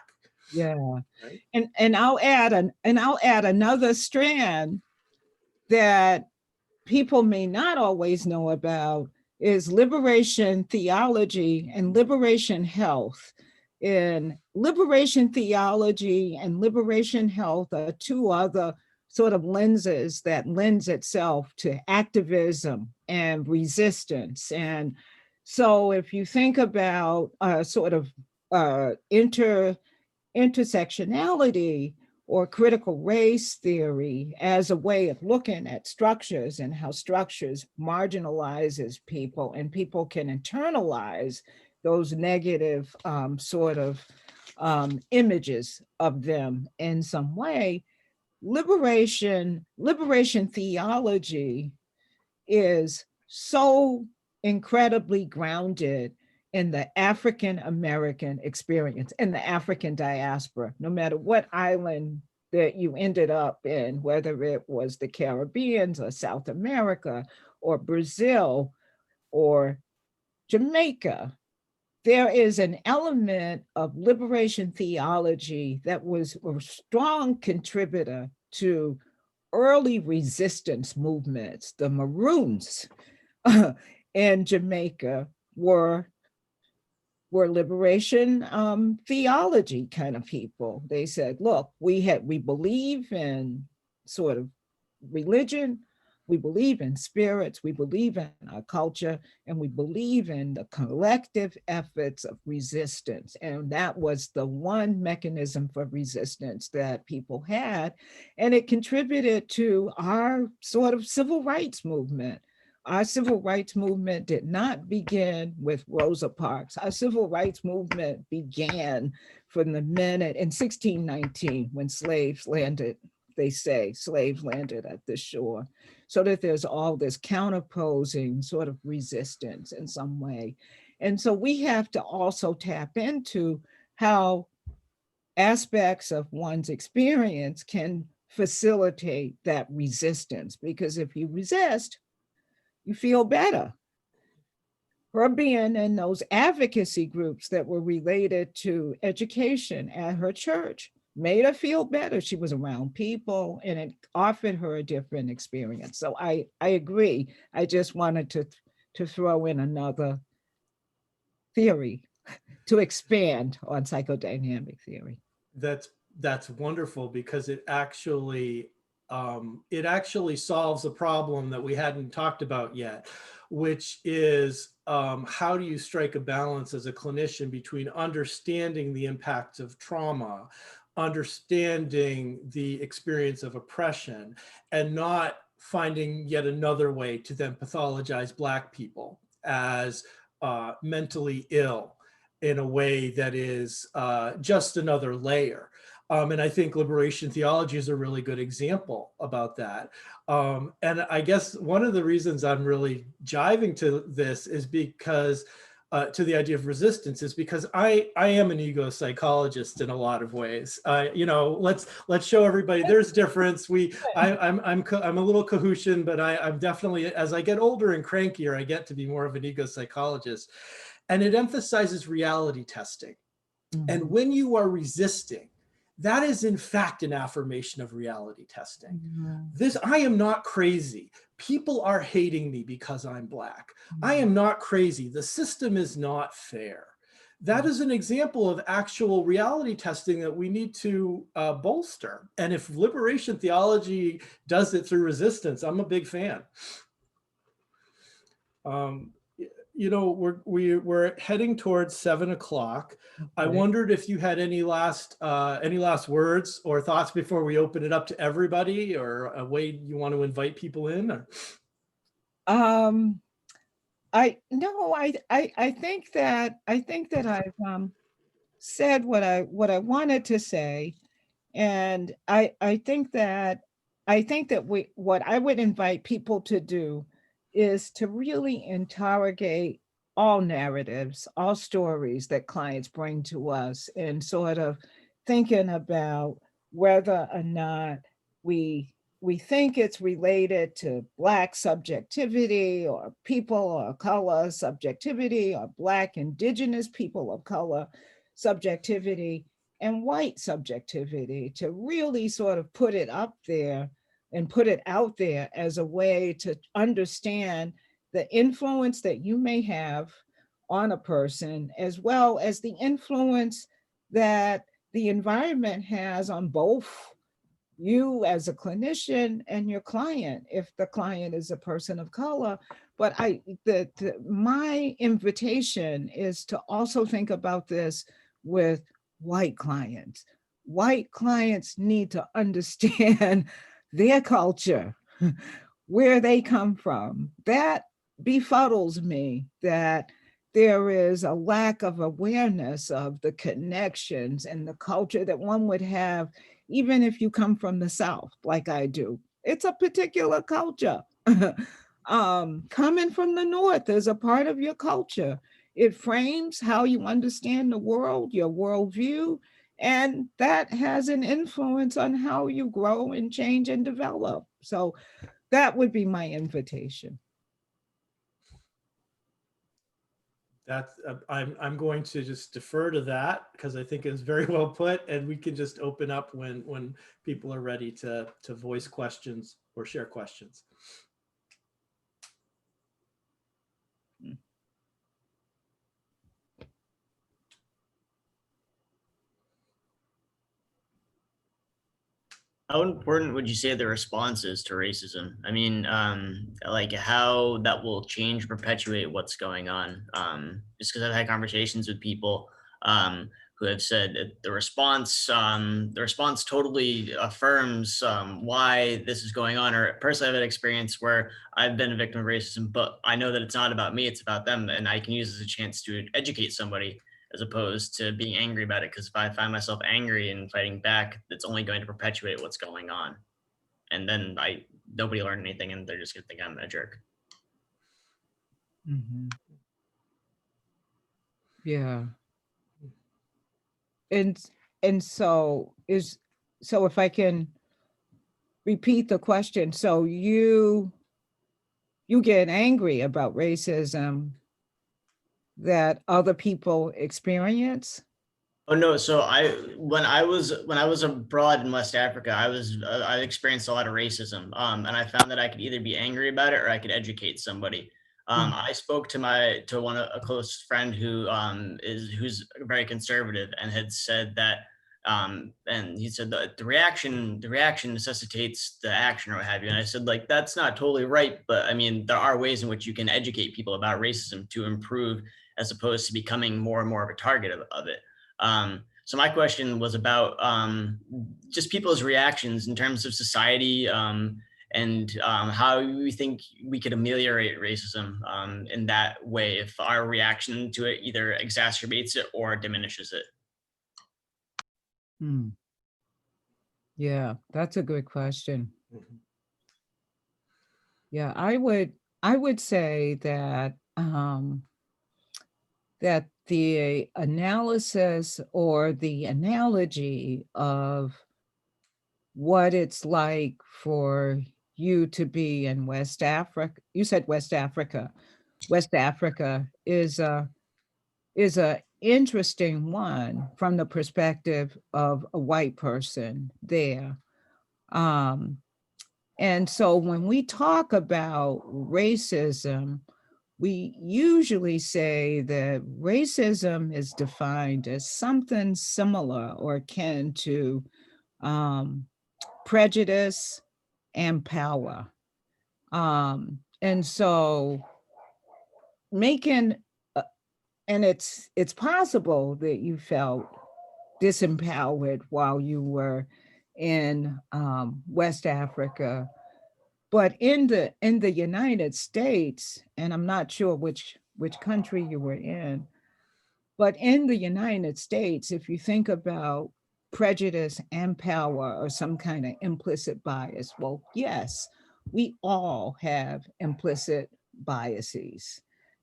Yeah. Right? And I'll add another strand that people may not always know about is liberation theology and liberation health. In liberation theology and liberation health are two other sort of lenses that lends itself to activism and resistance. And so if you think about sort of intersectionality or critical race theory as a way of looking at structures and how structures marginalizes people, and people can internalize those negative images of them in some way. Liberation theology is so incredibly grounded in the African American experience, in the African diaspora, no matter what island that you ended up in, whether it was the Caribbean or South America or Brazil or Jamaica, there is an element of liberation theology that was a strong contributor to early resistance movements. The Maroons in Jamaica were liberation theology kind of people. They said, look, we believe in sort of religion, we believe in spirits, we believe in our culture, and we believe in the collective efforts of resistance. And that was the one mechanism for resistance that people had. And it contributed to our sort of civil rights movement. Our civil rights movement did not begin with Rosa Parks. Our civil rights movement began from the minute in 1619 when slaves landed, they say, slaves landed at the shore. So that there's all this counterposing sort of resistance in some way. And so we have to also tap into how aspects of one's experience can facilitate that resistance, because if you resist, you feel better. Her being in those advocacy groups that were related to education at her church made her feel better. She was around people and it offered her a different experience. So I agree. I just wanted to throw in another theory to expand on psychodynamic theory. That's wonderful, because it actually solves a problem that we hadn't talked about yet, which is how do you strike a balance as a clinician between understanding the impacts of trauma, understanding the experience of oppression, and not finding yet another way to then pathologize Black people as mentally ill in a way that is just another layer. And I think liberation theology is a really good example about that. And I guess one of the reasons I'm really jiving to this is because, to the idea of resistance, is because I am an ego psychologist in a lot of ways. You know, let's show everybody there's difference. I'm a little Cahutian, but I'm definitely, as I get older and crankier, I get to be more of an ego psychologist. And it emphasizes reality testing. And when you are resisting, that is in fact an affirmation of reality testing. I am not crazy. People are hating me because I'm Black. I am not crazy. The system is not fair. That is an example of actual reality testing that we need to bolster. And if liberation theology does it through resistance, I'm a big fan. You know, we're heading towards 7 o'clock. Okay. I wondered if you had any last words or thoughts before we open it up to everybody, or a way you want to invite people in. Or... I think that I've said what I wanted to say, and I think that what I would invite people to do is to really interrogate all narratives, all stories that clients bring to us, and sort of thinking about whether or not we think it's related to Black subjectivity, or people of color subjectivity, or Black Indigenous people of color subjectivity, and white subjectivity, to really sort of put it up there and put it out there as a way to understand the influence that you may have on a person, as well as the influence that the environment has on both you as a clinician and your client, if the client is a person of color. But my invitation is to also think about this with white clients. White clients need to understand their culture, where they come from. That befuddles me, that there is a lack of awareness of the connections and the culture that one would have, even if you come from the South, like I do. It's a particular culture. Coming from the North is a part of your culture. It frames how you understand the world, your worldview, and that has an influence on how you grow and change and develop. So that would be my invitation. I'm going to just defer to that, because I think it's very well put, and we can just open up when people are ready to voice questions or share questions. How important would you say the response is to racism? I mean, like how that will change, perpetuate what's going on. Just because I've had conversations with people who have said that the response totally affirms why this is going on. Or personally, I've had experience where I've been a victim of racism, but I know that it's not about me, it's about them, and I can use it as a chance to educate somebody, as opposed to being angry about it. Because if I find myself angry and fighting back, it's only going to perpetuate what's going on. And then nobody learned anything, and they're just gonna think I'm a jerk. Mm-hmm. Yeah. And so if I can repeat the question, so you get angry about racism that other people experience? Oh no! So when I was abroad in West Africa, I experienced a lot of racism, and I found that I could either be angry about it or I could educate somebody. I spoke to a close friend who's very conservative, and had said that And he said the reaction necessitates the action or what have you. And I said, like, that's not totally right. But I mean, there are ways in which you can educate people about racism to improve as opposed to becoming more and more of a target of it. So my question was about just people's reactions in terms of society, and how you think we could ameliorate racism in that way if our reaction to it either exacerbates it or diminishes it. Hmm. Yeah, that's a good question. Mhm. Yeah, I would say that that the analysis or the analogy of what it's like for you to be in West Africa. You said West Africa. West Africa is a interesting one from the perspective of a white person there. Um, and so when we talk about racism, we usually say that racism is defined as something similar or akin to um, prejudice and power. And so making, uh, and it's possible that you felt disempowered while you were in West Africa, but in the United States, and I'm not sure which country you were in, but in the United States, if you think about prejudice and power or some kind of implicit bias, well, yes, we all have implicit biases.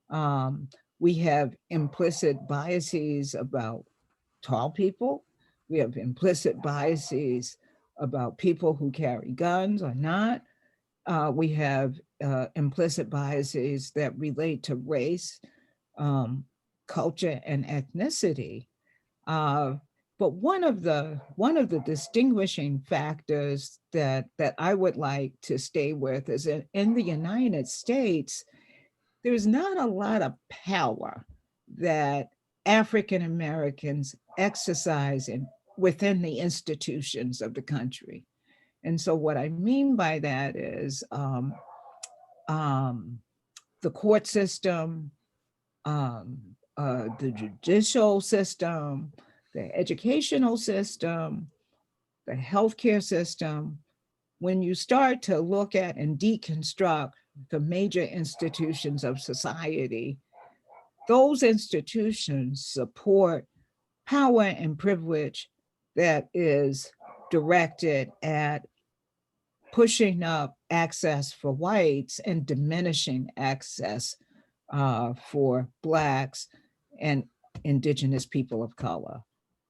Um, we have implicit biases about tall people. We have implicit biases about people who carry guns or not. We have implicit biases that relate to race, um, culture, and ethnicity. Uh, but one of the distinguishing factors that I would like to stay with is that in the United States, there's not a lot of power that African Americans exercise within the institutions of the country. And so what I mean by that is um, the court system, the judicial system, the educational system, the healthcare system. When you start to look at and deconstruct the major institutions of society, those institutions support power and privilege that is directed at pushing up access for whites and diminishing access for Blacks and Indigenous people of color.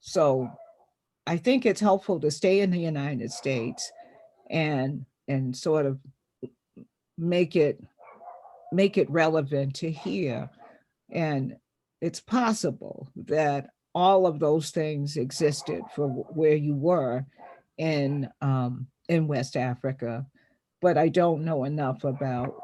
So I think it's helpful to stay in the United States and sort of make it relevant to here. And it's possible that all of those things existed for where you were in West Africa, but I don't know enough about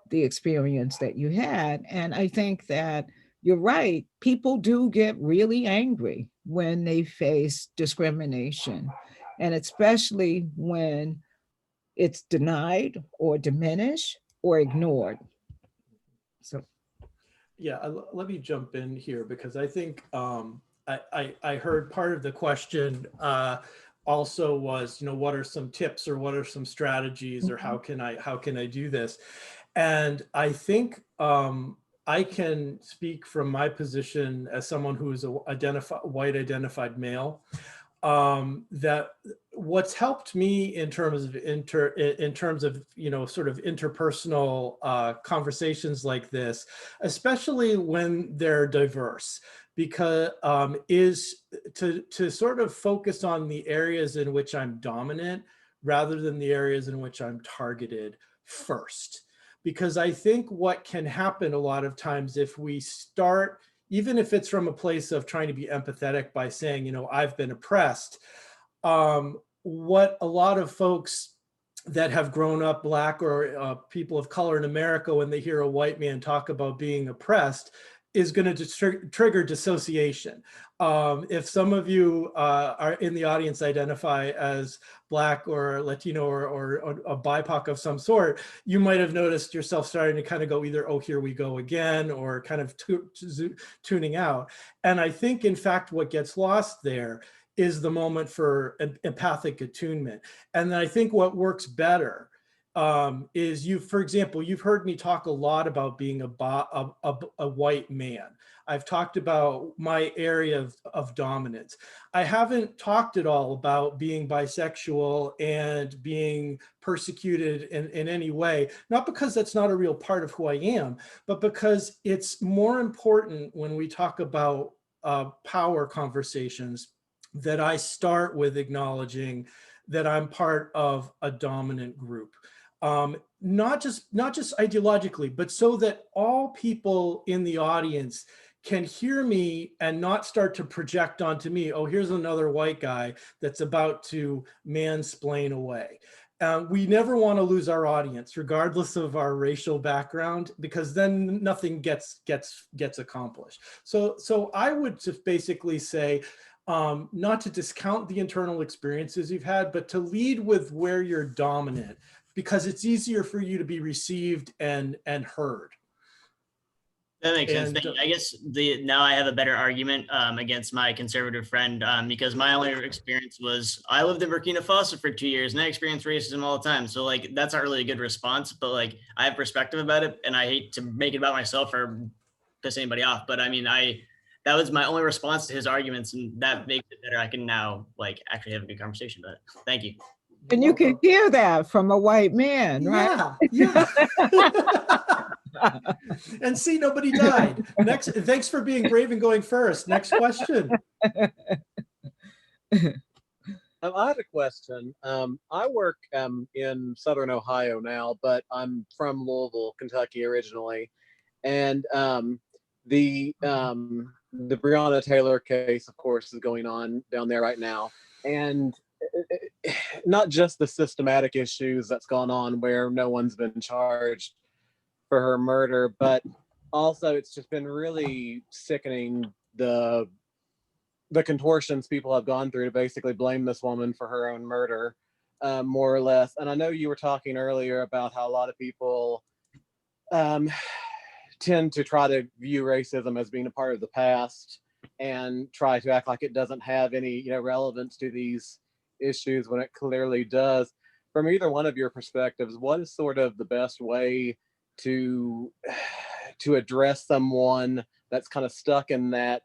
the experience that you had. And I think that you're right. People do get really angry when they face discrimination, and especially when it's denied or diminished or ignored. So Yeah, let me jump in here because I think I heard part of the question also was, you know, what are some tips or what are some strategies or how can I do this? And I think I can speak from my position as someone who is a white identified male, that what's helped me in terms of you know, sort of interpersonal conversations like this, especially when they're diverse, because is to sort of focus on the areas in which I'm dominant rather than the areas in which I'm targeted first. Because I think what can happen a lot of times if we start, even if it's from a place of trying to be empathetic by saying, you know, I've been oppressed, what a lot of folks that have grown up Black or people of color in America, when they hear a white man talk about being oppressed, is going to trigger dissociation. If some of you are in the audience identify as Black or Latino or a BIPOC of some sort, you might have noticed yourself starting to kind of go either, oh, here we go again, or kind of tuning out. And I think, in fact, what gets lost there is the moment for empathic attunement. And then I think what works better is for example, you've heard me talk a lot about being a white man. I've talked about my area of dominance. I haven't talked at all about being bisexual and being persecuted in any way, not because that's not a real part of who I am, but because it's more important when we talk about power conversations that I start with acknowledging that I'm part of a dominant group. Not just ideologically, but so that all people in the audience can hear me and not start to project onto me, oh, here's another white guy that's about to mansplain away. We never want to lose our audience, regardless of our racial background, because then nothing gets accomplished. So I would just basically say, not to discount the internal experiences you've had, but to lead with where you're dominant, because it's easier for you to be received and heard. That makes sense. And, I guess now I have a better argument against my conservative friend because my only experience was I lived in Burkina Faso for 2 years and I experienced racism all the time. So like that's not really a good response, but like I have perspective about it, and I hate to make it about myself or piss anybody off. But I mean, that was my only response to his arguments, and that makes it better. I can now like actually have a good conversation about it. Thank you. And you can hear that from a white man, right? Yeah. And see, nobody died. Next, thanks for being brave and going first. Next question. I had a question. I work in Southern Ohio now, but I'm from Louisville, Kentucky originally. And the Breonna Taylor case, of course, is going on down there right now. And not just the systematic issues that's gone on where no one's been charged for her murder, but also it's just been really sickening the contortions people have gone through to basically blame this woman for her own murder, more or less. And I know you were talking earlier about how a lot of people tend to try to view racism as being a part of the past and try to act like it doesn't have any, relevance to these issues when it clearly does. From either one of your perspectives, what is sort of the best way to address someone that's kind of stuck in that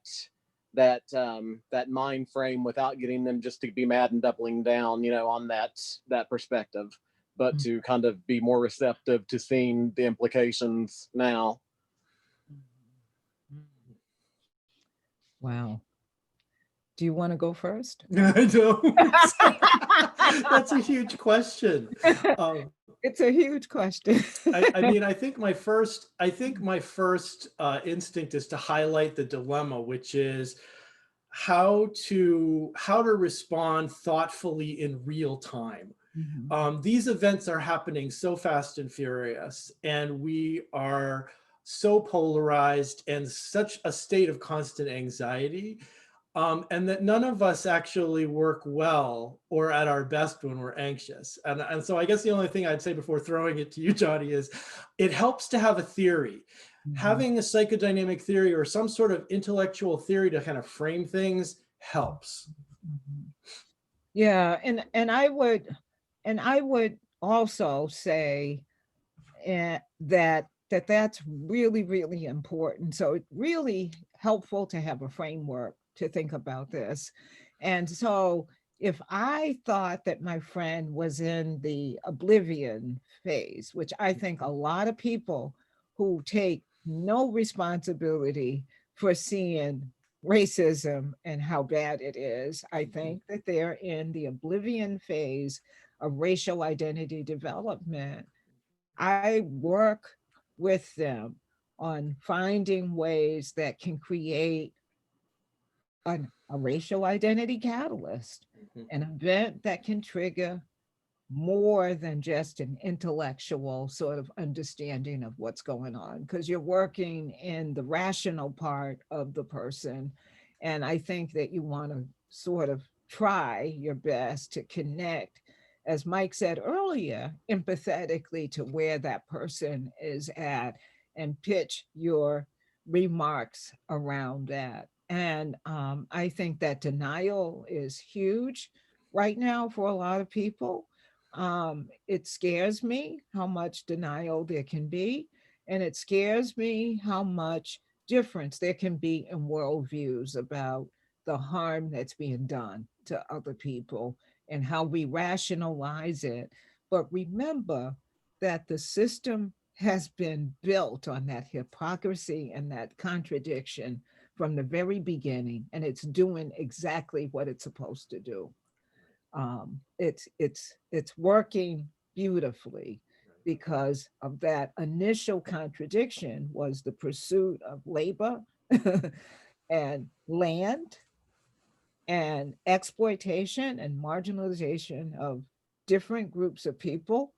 mind frame without getting them just to be mad and doubling down, on that perspective, but to kind of be more receptive to seeing the implications now? Wow. Do you want to go first? I don't. That's a huge question. It's a huge question. I mean, I think my first instinct is to highlight the dilemma, which is how to respond thoughtfully in real time. Mm-hmm. These events are happening so fast and furious, and we are so polarized and such a state of constant anxiety. And that none of us actually work well or at our best when we're anxious. And so I guess the only thing I'd say before throwing it to you, Johnnie, is it helps to have a theory. Mm-hmm. Having a psychodynamic theory or some sort of intellectual theory to kind of frame things helps. Mm-hmm. Yeah, and I would also say that's really, really important. So it's really helpful to have a framework to think about this. And so if I thought that my friend was in the oblivion phase, which I think a lot of people who take no responsibility for seeing racism and how bad it is, I think that they're in the oblivion phase of racial identity development. I work with them on finding ways that can create a racial identity catalyst, an event that can trigger more than just an intellectual sort of understanding of what's going on, because you're working in the rational part of the person. And I think that you want to sort of try your best to connect, as Mike said earlier, empathetically to where that person is at and pitch your remarks around that. And I think that denial is huge right now for a lot of people. It scares me how much denial there can be, and it scares me how much difference there can be in worldviews about the harm that's being done to other people and how we rationalize it. But remember that the system has been built on that hypocrisy and that contradiction from the very beginning, and it's doing exactly what it's supposed to do. It's working beautifully because of that initial contradiction was the pursuit of labor and land and exploitation and marginalization of different groups of people.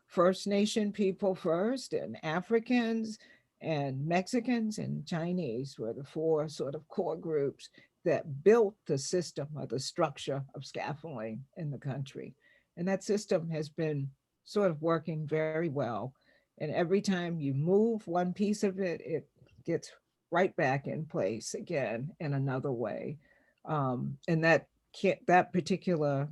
First Nation people first, and Africans and Mexicans and Chinese were the four sort of core groups that built the system or the structure of scaffolding in the country. And that system has been sort of working very well. And every time you move one piece of it, it gets right back in place again in another way. And that particular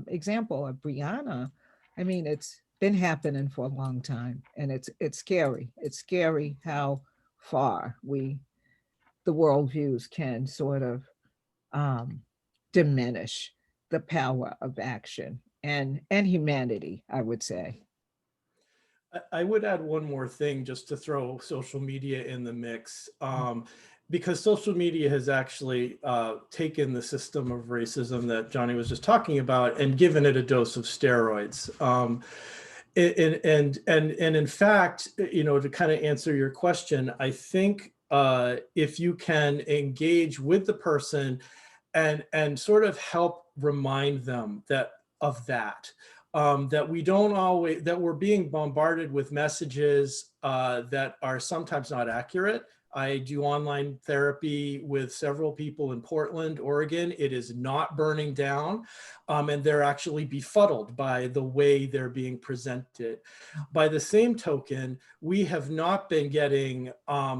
example of Brianna, I mean, it's been happening for a long time, and it's scary. It's scary how far the worldviews can sort of diminish the power of action and humanity, I would say. I would add one more thing just to throw social media in the mix, because social media has actually taken the system of racism that Johnnie was just talking about and given it a dose of steroids. And in fact, you know, to kind of answer your question, I think if you can engage with the person and sort of help remind them that we don't always, that we're being bombarded with messages that are sometimes not accurate. I do online therapy with several people in Portland, Oregon. It is not burning down, and they're actually befuddled by the way they're being presented. By the same token, we have not been getting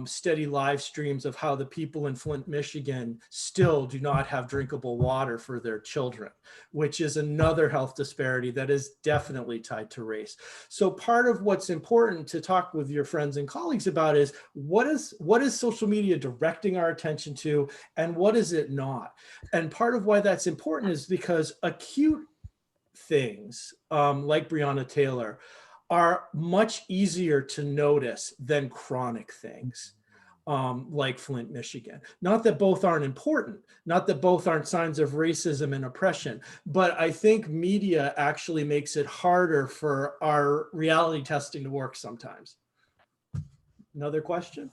steady live streams of how the people in Flint, Michigan still do not have drinkable water for their children, which is another health disparity that is definitely tied to race. So part of what's important to talk with your friends and colleagues about is what is social media directing our attention to, and what is it not? And part of why that's important is because acute things like Breonna Taylor are much easier to notice than chronic things like Flint, Michigan. Not that both aren't important, not that both aren't signs of racism and oppression, but I think media actually makes it harder for our reality testing to work sometimes. Another question?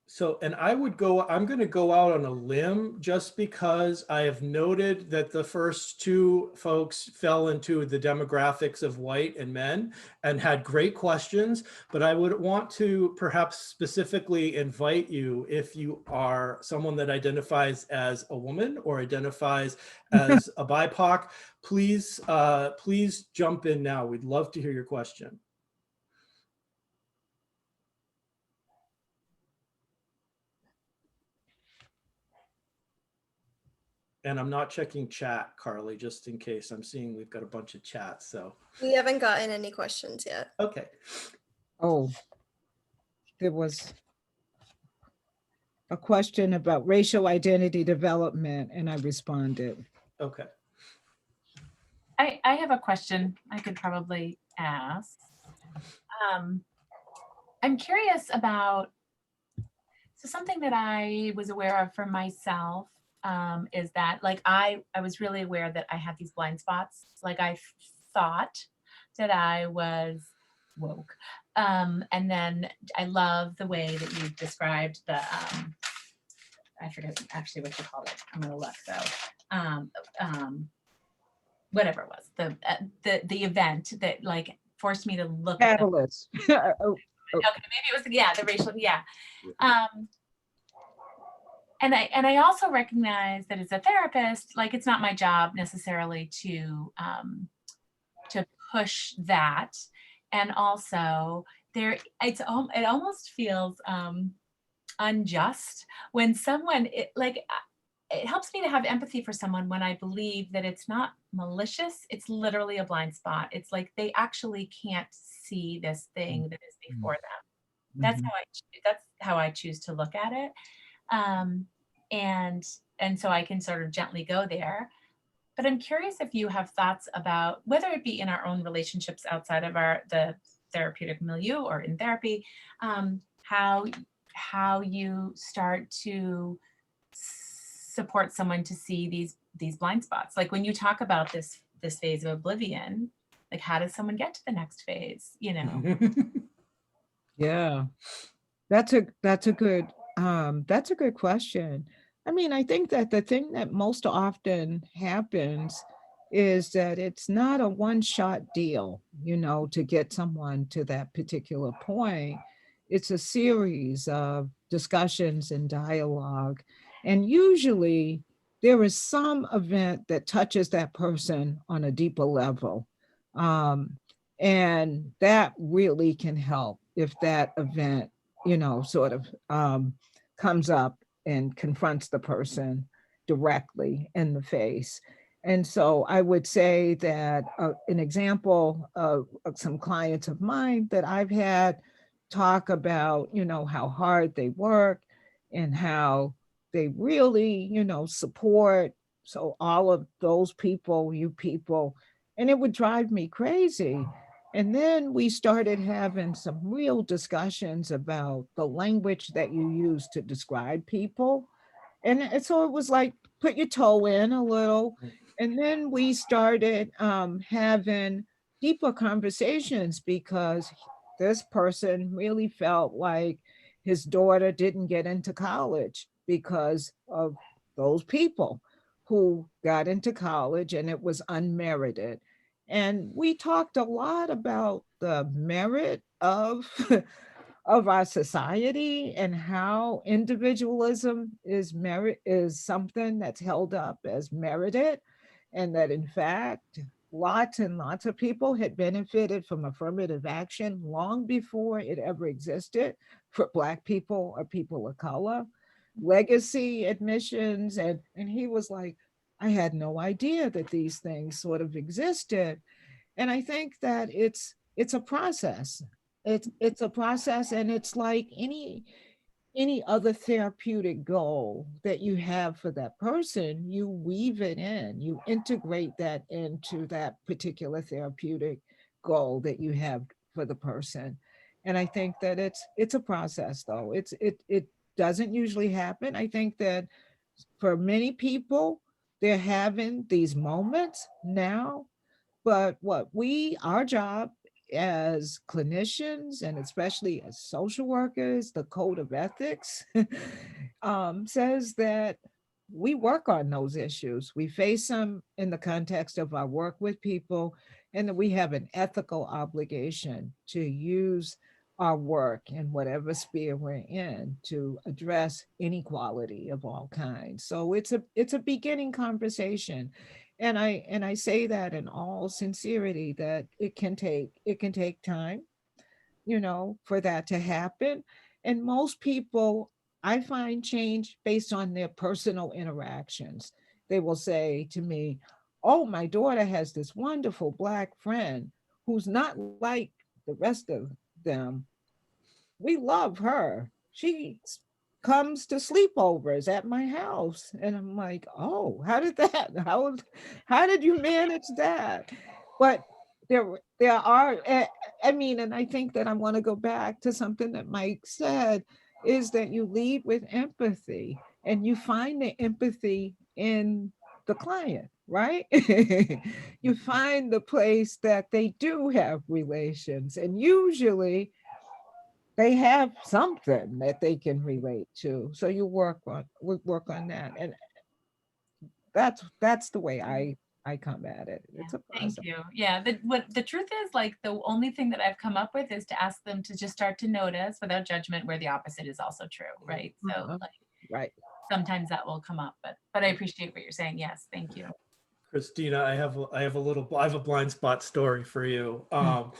So, and I'm going to go out on a limb just because I have noted that the first two folks fell into the demographics of white and men and had great questions, but I would want to perhaps specifically invite you, if you are someone that identifies as a woman or identifies as a BIPOC, please, please jump in now. We'd love to hear your question. And I'm not checking chat, Carly, just in case. I'm seeing we've got a bunch of chats, so. We haven't gotten any questions yet. Okay. Oh, there was a question about racial identity development, and I responded. Okay. I have a question I could probably ask. I'm curious about, so something that I was aware of for myself is that, like, I was really aware that I had these blind spots. Like, I thought that I was woke, And then I love the way that you described the, I forget actually what you called it. I'm gonna look though. Whatever it was, the event that like forced me to look at them. Catalyst. Okay, maybe it was, yeah, the racial, yeah. And I also recognize that as a therapist, like it's not my job necessarily to push that. And also it almost feels unjust when someone, it helps me to have empathy for someone when I believe that it's not malicious, it's literally a blind spot. It's like they actually can't see this thing that is before them. That's how I choose to look at it. And so I can sort of gently go there. But I'm curious if you have thoughts about whether it be in our own relationships outside of the therapeutic milieu or in therapy, how you start to support someone to see these blind spots. Like when you talk about this phase of oblivion, like how does someone get to the next phase, you know? Yeah, that's a good question. I mean, I think that the thing that most often happens is that it's not a one-shot deal, to get someone to that particular point. It's a series of discussions and dialogue. And usually there is some event that touches that person on a deeper level. And that really can help if that event, sort of comes up and confronts the person directly in the face. And so I would say that an example of some clients of mine that I've had talk about, how hard they work and how they really, support. So all of those people, you people, and it would drive me crazy. And then we started having some real discussions about the language that you use to describe people. And so it was like, put your toe in a little. And then we started having deeper conversations because this person really felt like his daughter didn't get into college because of those people who got into college and it was unmerited. And we talked a lot about the merit of of our society and how individualism is something that's held up as merited, and that in fact lots and lots of people had benefited from affirmative action long before it ever existed for Black people or people of color, legacy admissions. And he was like, I had no idea that these things sort of existed. And I think that it's a process. It's a process, and it's like any other therapeutic goal that you have for that person, you weave it in, you integrate that into that particular therapeutic goal that you have for the person. And I think that it's a process though. It doesn't usually happen. I think that for many people, they're having these moments now, but our job as clinicians and especially as social workers, the code of ethics says that we work on those issues. We face them in the context of our work with people, and that we have an ethical obligation to use our work in whatever sphere we're in to address inequality of all kinds. So it's a beginning conversation. And I say that in all sincerity, that it can take time, for that to happen. And most people, I find, change based on their personal interactions. They will say to me, oh, my daughter has this wonderful Black friend who's not like the rest of them. We love her. She comes to sleepovers at my house. And I'm like, oh, how did you manage that? But there are, I mean, and I think that I want to go back to something that Mike said, is that you lead with empathy and you find the empathy in the client, right? You find the place that they do have relations. And usually they have something that they can relate to. So we work on that. And that's the way I come at it. It's a Thank process. you. Yeah, the truth is, like, the only thing that I've come up with is to ask them to just start to notice without judgment where the opposite is also true, right? So Uh-huh. like Right. sometimes that will come up, but I appreciate what you're saying. Yes, thank you. Christina, I have a blind spot story for you. And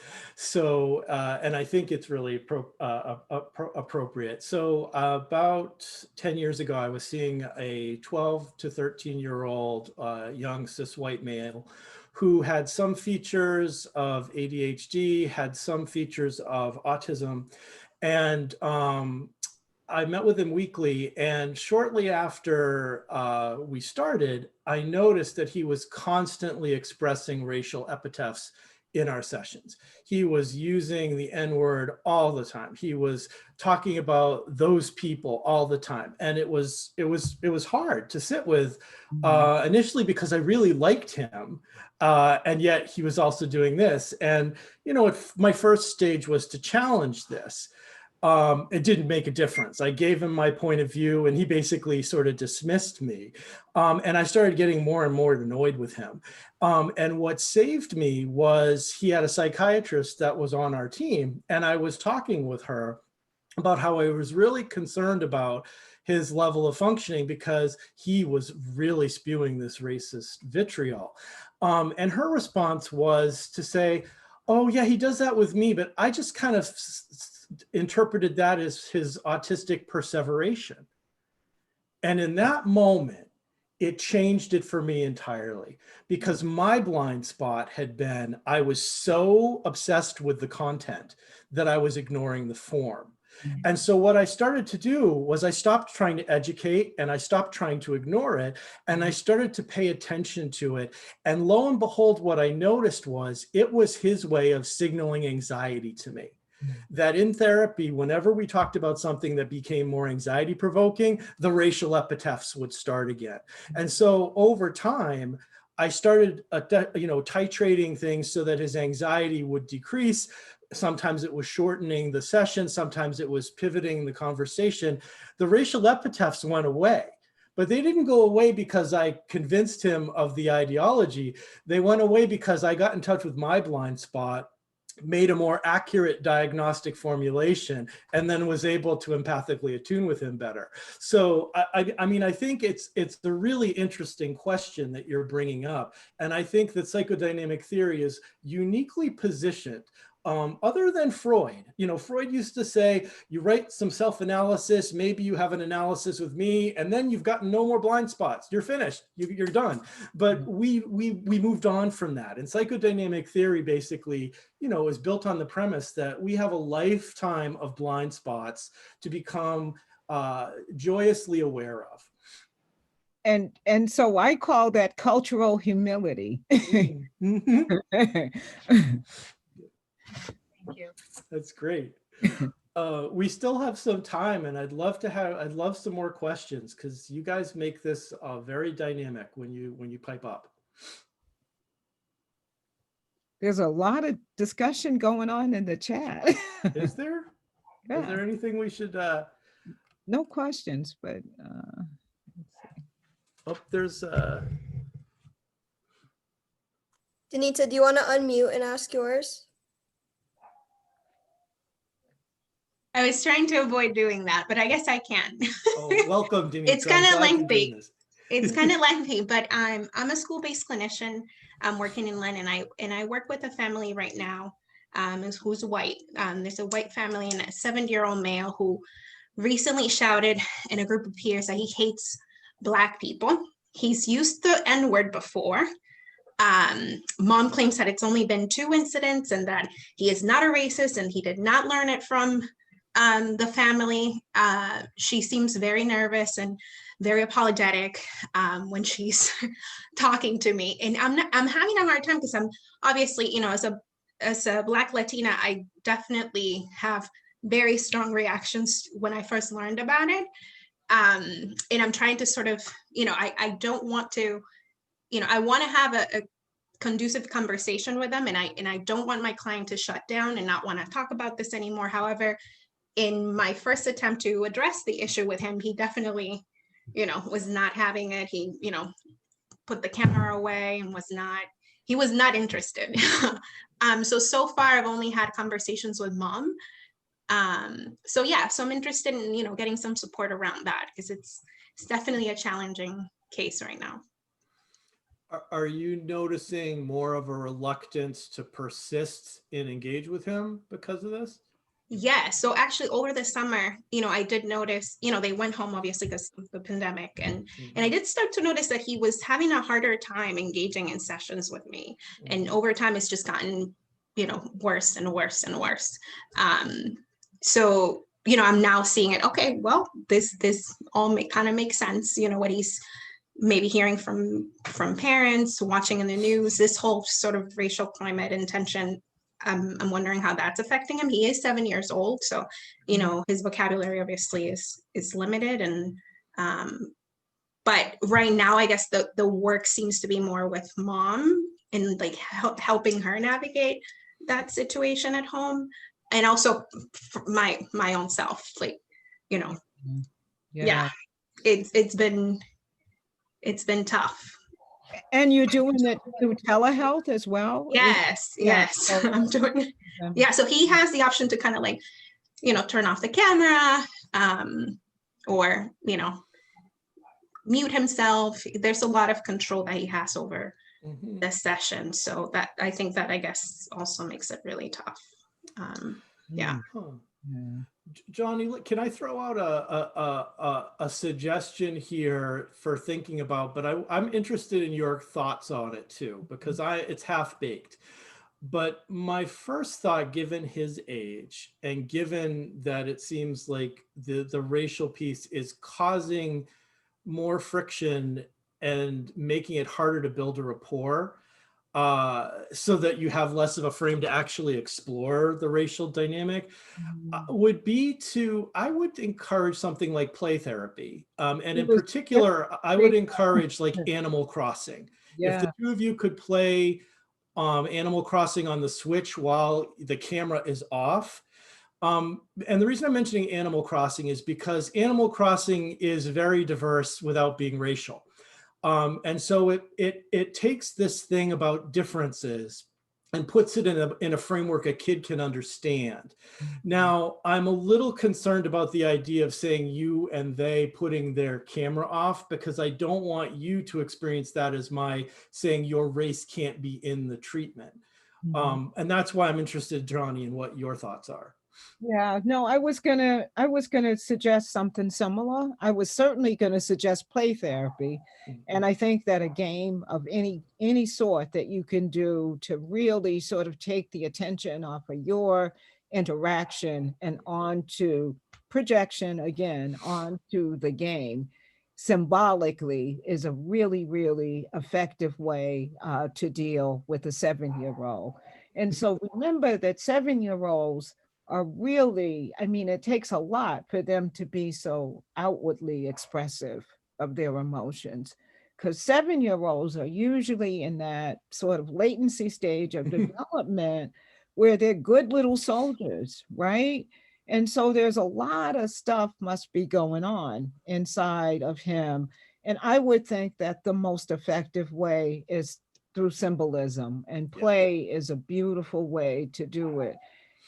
I think it's really appropriate. So about 10 years ago, I was seeing a 12 to 13-year-old young cis white male who had some features of ADHD, had some features of autism, and I met with him weekly, and shortly after we started, I noticed that he was constantly expressing racial epithets in our sessions. He was using the N-word all the time. He was talking about those people all the time, and it was hard to sit with initially because I really liked him, and yet he was also doing this. And my first stage was to challenge this. It didn't make a difference. I gave him my point of view and he basically sort of dismissed me. And I started getting more and more annoyed with him. And what saved me was he had a psychiatrist that was on our team, and I was talking with her about how I was really concerned about his level of functioning because he was really spewing this racist vitriol. And her response was to say, oh yeah, he does that with me, but I just kind of interpreted that as his autistic perseveration. And in that moment, it changed it for me entirely, because my blind spot had been, I was so obsessed with the content that I was ignoring the form. And so what I started to do was I stopped trying to educate and I stopped trying to ignore it. And I started to pay attention to it. And lo and behold, what I noticed was it was his way of signaling anxiety to me. That in therapy, whenever we talked about something that became more anxiety provoking, the racial epithets would start again. And so over time, I started, titrating things so that his anxiety would decrease. Sometimes it was shortening the session. Sometimes it was pivoting the conversation. The racial epithets went away, but they didn't go away because I convinced him of the ideology. They went away because I got in touch with my blind spot, made a more accurate diagnostic formulation, and then was able to empathically attune with him better. So I mean, I think it's the really interesting question that you're bringing up. And I think that psychodynamic theory is uniquely positioned. Other than Freud, Freud used to say, you write some self-analysis, maybe you have an analysis with me, and then you've gotten no more blind spots. You're finished, you're done. But we moved on from that. And psychodynamic theory basically, is built on the premise that we have a lifetime of blind spots to become joyously aware of. And so I call that cultural humility. Thank you. That's great. We still have some time, and I'd love some more questions, because you guys make this very dynamic when you pipe up. There's a lot of discussion going on in the chat. Is there? Yeah. Is there anything we should? No questions, but Oh, there's. Danita, do you want to unmute and ask yours? I was trying to avoid doing that, but I guess I can. Oh, welcome, Denise. It's kind of lengthy. It's kind of lengthy, but I'm a school-based clinician. I'm working in London, and I work with a family right now who's white. There's a white family and a 70-year-old male who recently shouted in a group of peers that he hates Black people. He's used the N-word before. Mom claims that it's only been 2 incidents and that he is not a racist and he did not learn it from the family. She seems very nervous and very apologetic when she's talking to me, and I'm having a hard time because I'm obviously, as a Black Latina, I definitely have very strong reactions when I first learned about it, and I'm trying to sort of, I don't want to, I want to have a conducive conversation with them, and I don't want my client to shut down and not want to talk about this anymore. However, in my first attempt to address the issue with him, he definitely, was not having it. He, put the camera away and he was not interested. So far I've only had conversations with mom. So I'm interested in, getting some support around that, because it's definitely a challenging case right now. Are you noticing more of a reluctance to persist and engage with him because of this? Yeah, so actually over the summer, I did notice, they went home obviously because of the pandemic, and I did start to notice that he was having a harder time engaging in sessions with me. And over time it's just gotten, worse and worse and worse. So, I'm now seeing it, okay, well, this all kind of makes sense, what he's maybe hearing from parents, watching in the news, this whole sort of racial climate and tension. I'm wondering how that's affecting him. He is 7 years old, so his vocabulary obviously is limited, and but right now I guess the work seems to be more with mom and like helping her navigate that situation at home, and also my own self, like yeah, it's been tough. And you're doing it through telehealth as well? Yes, yes, I'm doing it. Yeah, so he has the option to kind of like, turn off the camera, or, mute himself. There's a lot of control that he has over the session. So that, I think that, I guess, also makes it really tough. Yeah. Johnnie, can I throw out a suggestion here for thinking about, but I'm interested in your thoughts on it too, because it's half-baked. But my first thought, given his age and given that it seems like the racial piece is causing more friction and making it harder to build a rapport, so that you have less of a frame to actually explore the racial dynamic, would be I would encourage something like play therapy. And in particular, I would encourage like Animal Crossing. If the two of you could play Animal Crossing on the Switch while the camera is off. And the reason I'm mentioning Animal Crossing is because Animal Crossing is very diverse without being racial. And so it takes this thing about differences and puts it in a framework a kid can understand. Now, I'm a little concerned about the idea of saying you and they putting their camera off, because I don't want you to experience that as my saying your race can't be in the treatment. And that's why I'm interested, Johnnie, in what your thoughts are. Yeah, no, I was gonna suggest something similar. I was certainly gonna suggest play therapy. And I think that a game of any sort that you can do to really sort of take the attention off of your interaction and onto projection again onto the game symbolically is a really, really effective way to deal with a 7-year-old. And so remember that 7-year-olds are really, I mean, it takes a lot for them to be so outwardly expressive of their emotions, because 7-year-olds are usually in that sort of latency stage of development where they're good little soldiers, right? And so there's a lot of stuff must be going on inside of him. And I would think that the most effective way is through symbolism, and play is a beautiful way to do it.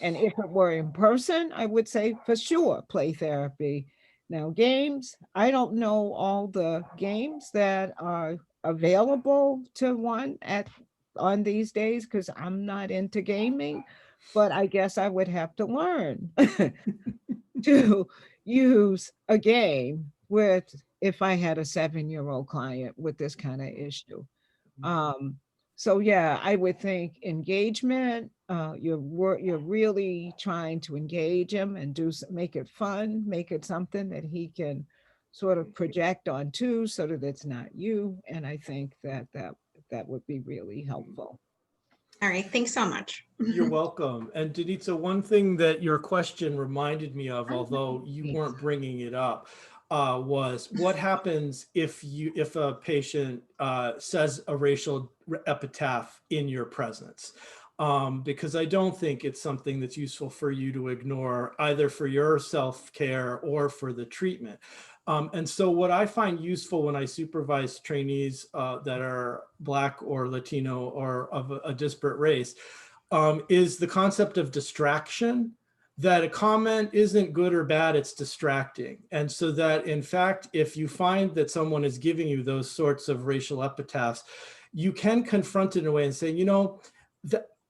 And if it were in person, I would say for sure, play therapy. Now, games, I don't know all the games that are available to one on these days, because I'm not into gaming, but I guess I would have to learn to use a game if I had a 7-year-old client with this kind of issue. So yeah, I would think engagement, you're really trying to engage him and make it fun, make it something that he can sort of project onto so that it's not you. And I think that would be really helpful. All right, thanks so much. You're welcome. And Denitza, one thing that your question reminded me of, although you weren't bringing it up, was what happens if a patient says a racial epitaph in your presence? because I don't think it's something that's useful for you to ignore, either for your self-care or for the treatment. And so what I find useful when I supervise trainees that are Black or Latino or of a disparate race is the concept of distraction, that a comment isn't good or bad, it's distracting. And so that, in fact, if you find that someone is giving you those sorts of racial epithets, you can confront it in a way and say, you know,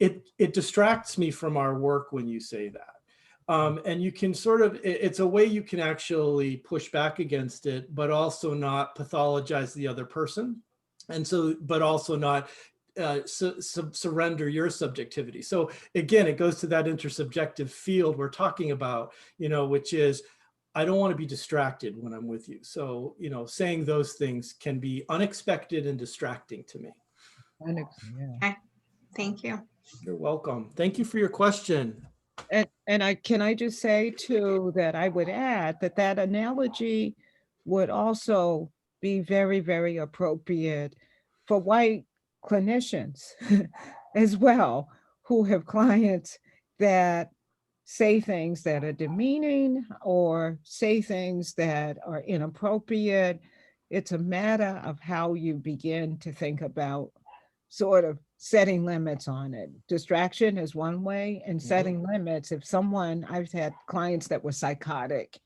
it distracts me from our work when you say that. And you can sort of, it's a way you can actually push back against it, but also not pathologize the other person. And so, but also not surrender your subjectivity. So again, it goes to that intersubjective field we're talking about, you know, which is, I don't want to be distracted when I'm with you. So, you know, saying those things can be unexpected and distracting to me. Yeah. Okay, thank you. You're welcome. Thank you for your question. And can I just say too, that I would add that that analogy would also be very, very appropriate for white clinicians as well, who have clients that say things that are demeaning or say things that are inappropriate. It's a matter of how you begin to think about sort of setting limits on it. Distraction is one way, and setting limits. If someone, I've had clients that were psychotic,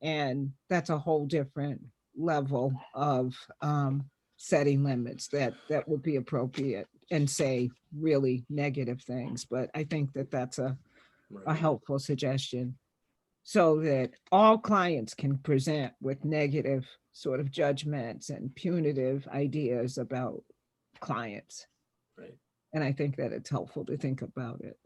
and that's a whole different level of setting limits that would be appropriate and say really negative things. But I think that that's a helpful suggestion, so that all clients can present with negative sort of judgments and punitive ideas about clients. Right. And I think that it's helpful to think about it.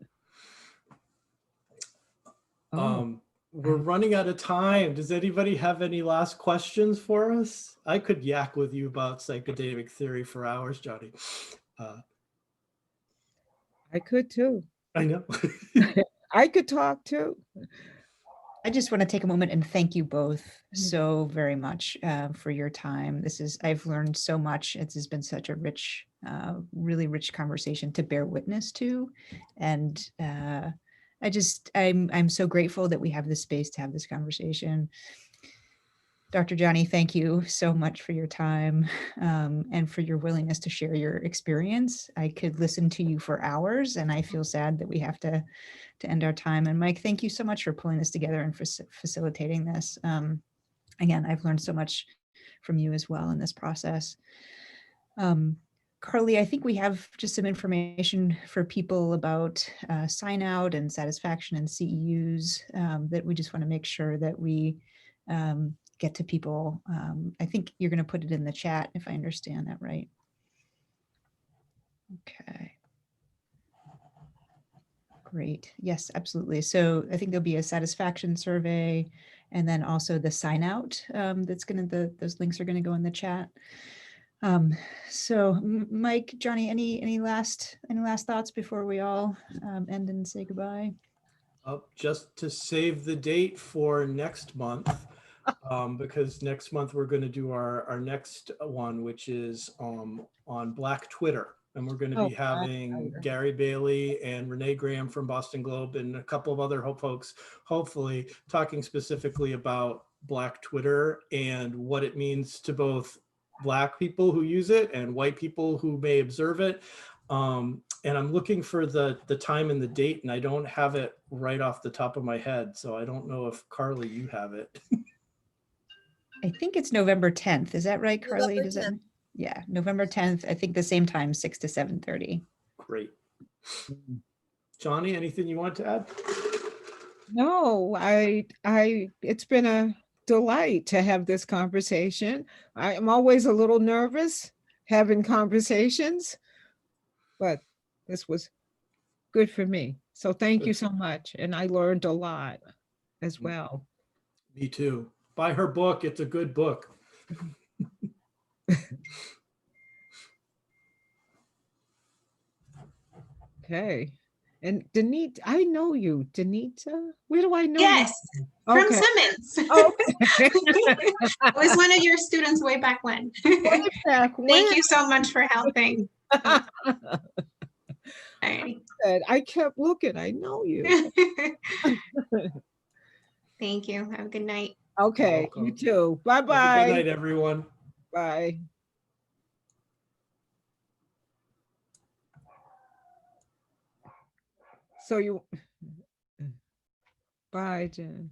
We're running out of time. Does anybody have any last questions for us? I could yak with you about psychodynamic theory for hours, Johnnie. I could too. I know. I could talk too. I just want to take a moment and thank you both so very much for your time. I've learned so much. It has been such a rich, really rich conversation to bear witness to. And I'm so grateful that we have this space to have this conversation. Dr. Johnnie, thank you so much for your time and for your willingness to share your experience. I could listen to you for hours, and I feel sad that we have to end our time. And Mike, thank you so much for pulling this together and for facilitating this. Again, I've learned so much from you as well in this process. Carly, I think we have just some information for people about sign out and satisfaction and CEUs that we just want to make sure that we get to people. I think you're going to put it in the chat if I understand that right. Okay. Great. Yes, absolutely. So I think there'll be a satisfaction survey, and then also the sign out that's going to, those links are going to go in the chat. So Mike, Johnnie, any last thoughts before we all end and say goodbye? Just to save the date for next month, because next month we're going to do our next one, which is on Black Twitter. And we're going to be having Gary Bailey and Renee Graham from Boston Globe and a couple of other folks, hopefully, talking specifically about Black Twitter and what it means to both Black people who use it and white people who may observe it. And I'm looking for the time and the date, and I don't have it right off the top of my head. So I don't know if, Carly, you have it. I think it's November 10th. Is that right, Carly? November Does that? 10th. Yeah, November 10th. I think the same time, 6 to 7:30. Great. Johnnie, anything you want to add? No, it's been a delight to have this conversation. I'm always a little nervous having conversations, but this was good for me. So thank you so much. And I learned a lot as well. Me too. Buy her book. It's a good book. Okay. And Denise, I know you, Denita. Where do I know Yes, you? from Okay. Simmons. Okay. I was one of your students way back when. Way back when. Thank you so much for helping. Alrighty. Good. I kept looking. I know you. Thank you. Have a good night. Okay, you welcome. too. Have a good Bye-bye. night, everyone. Bye. So you, bye, Jen.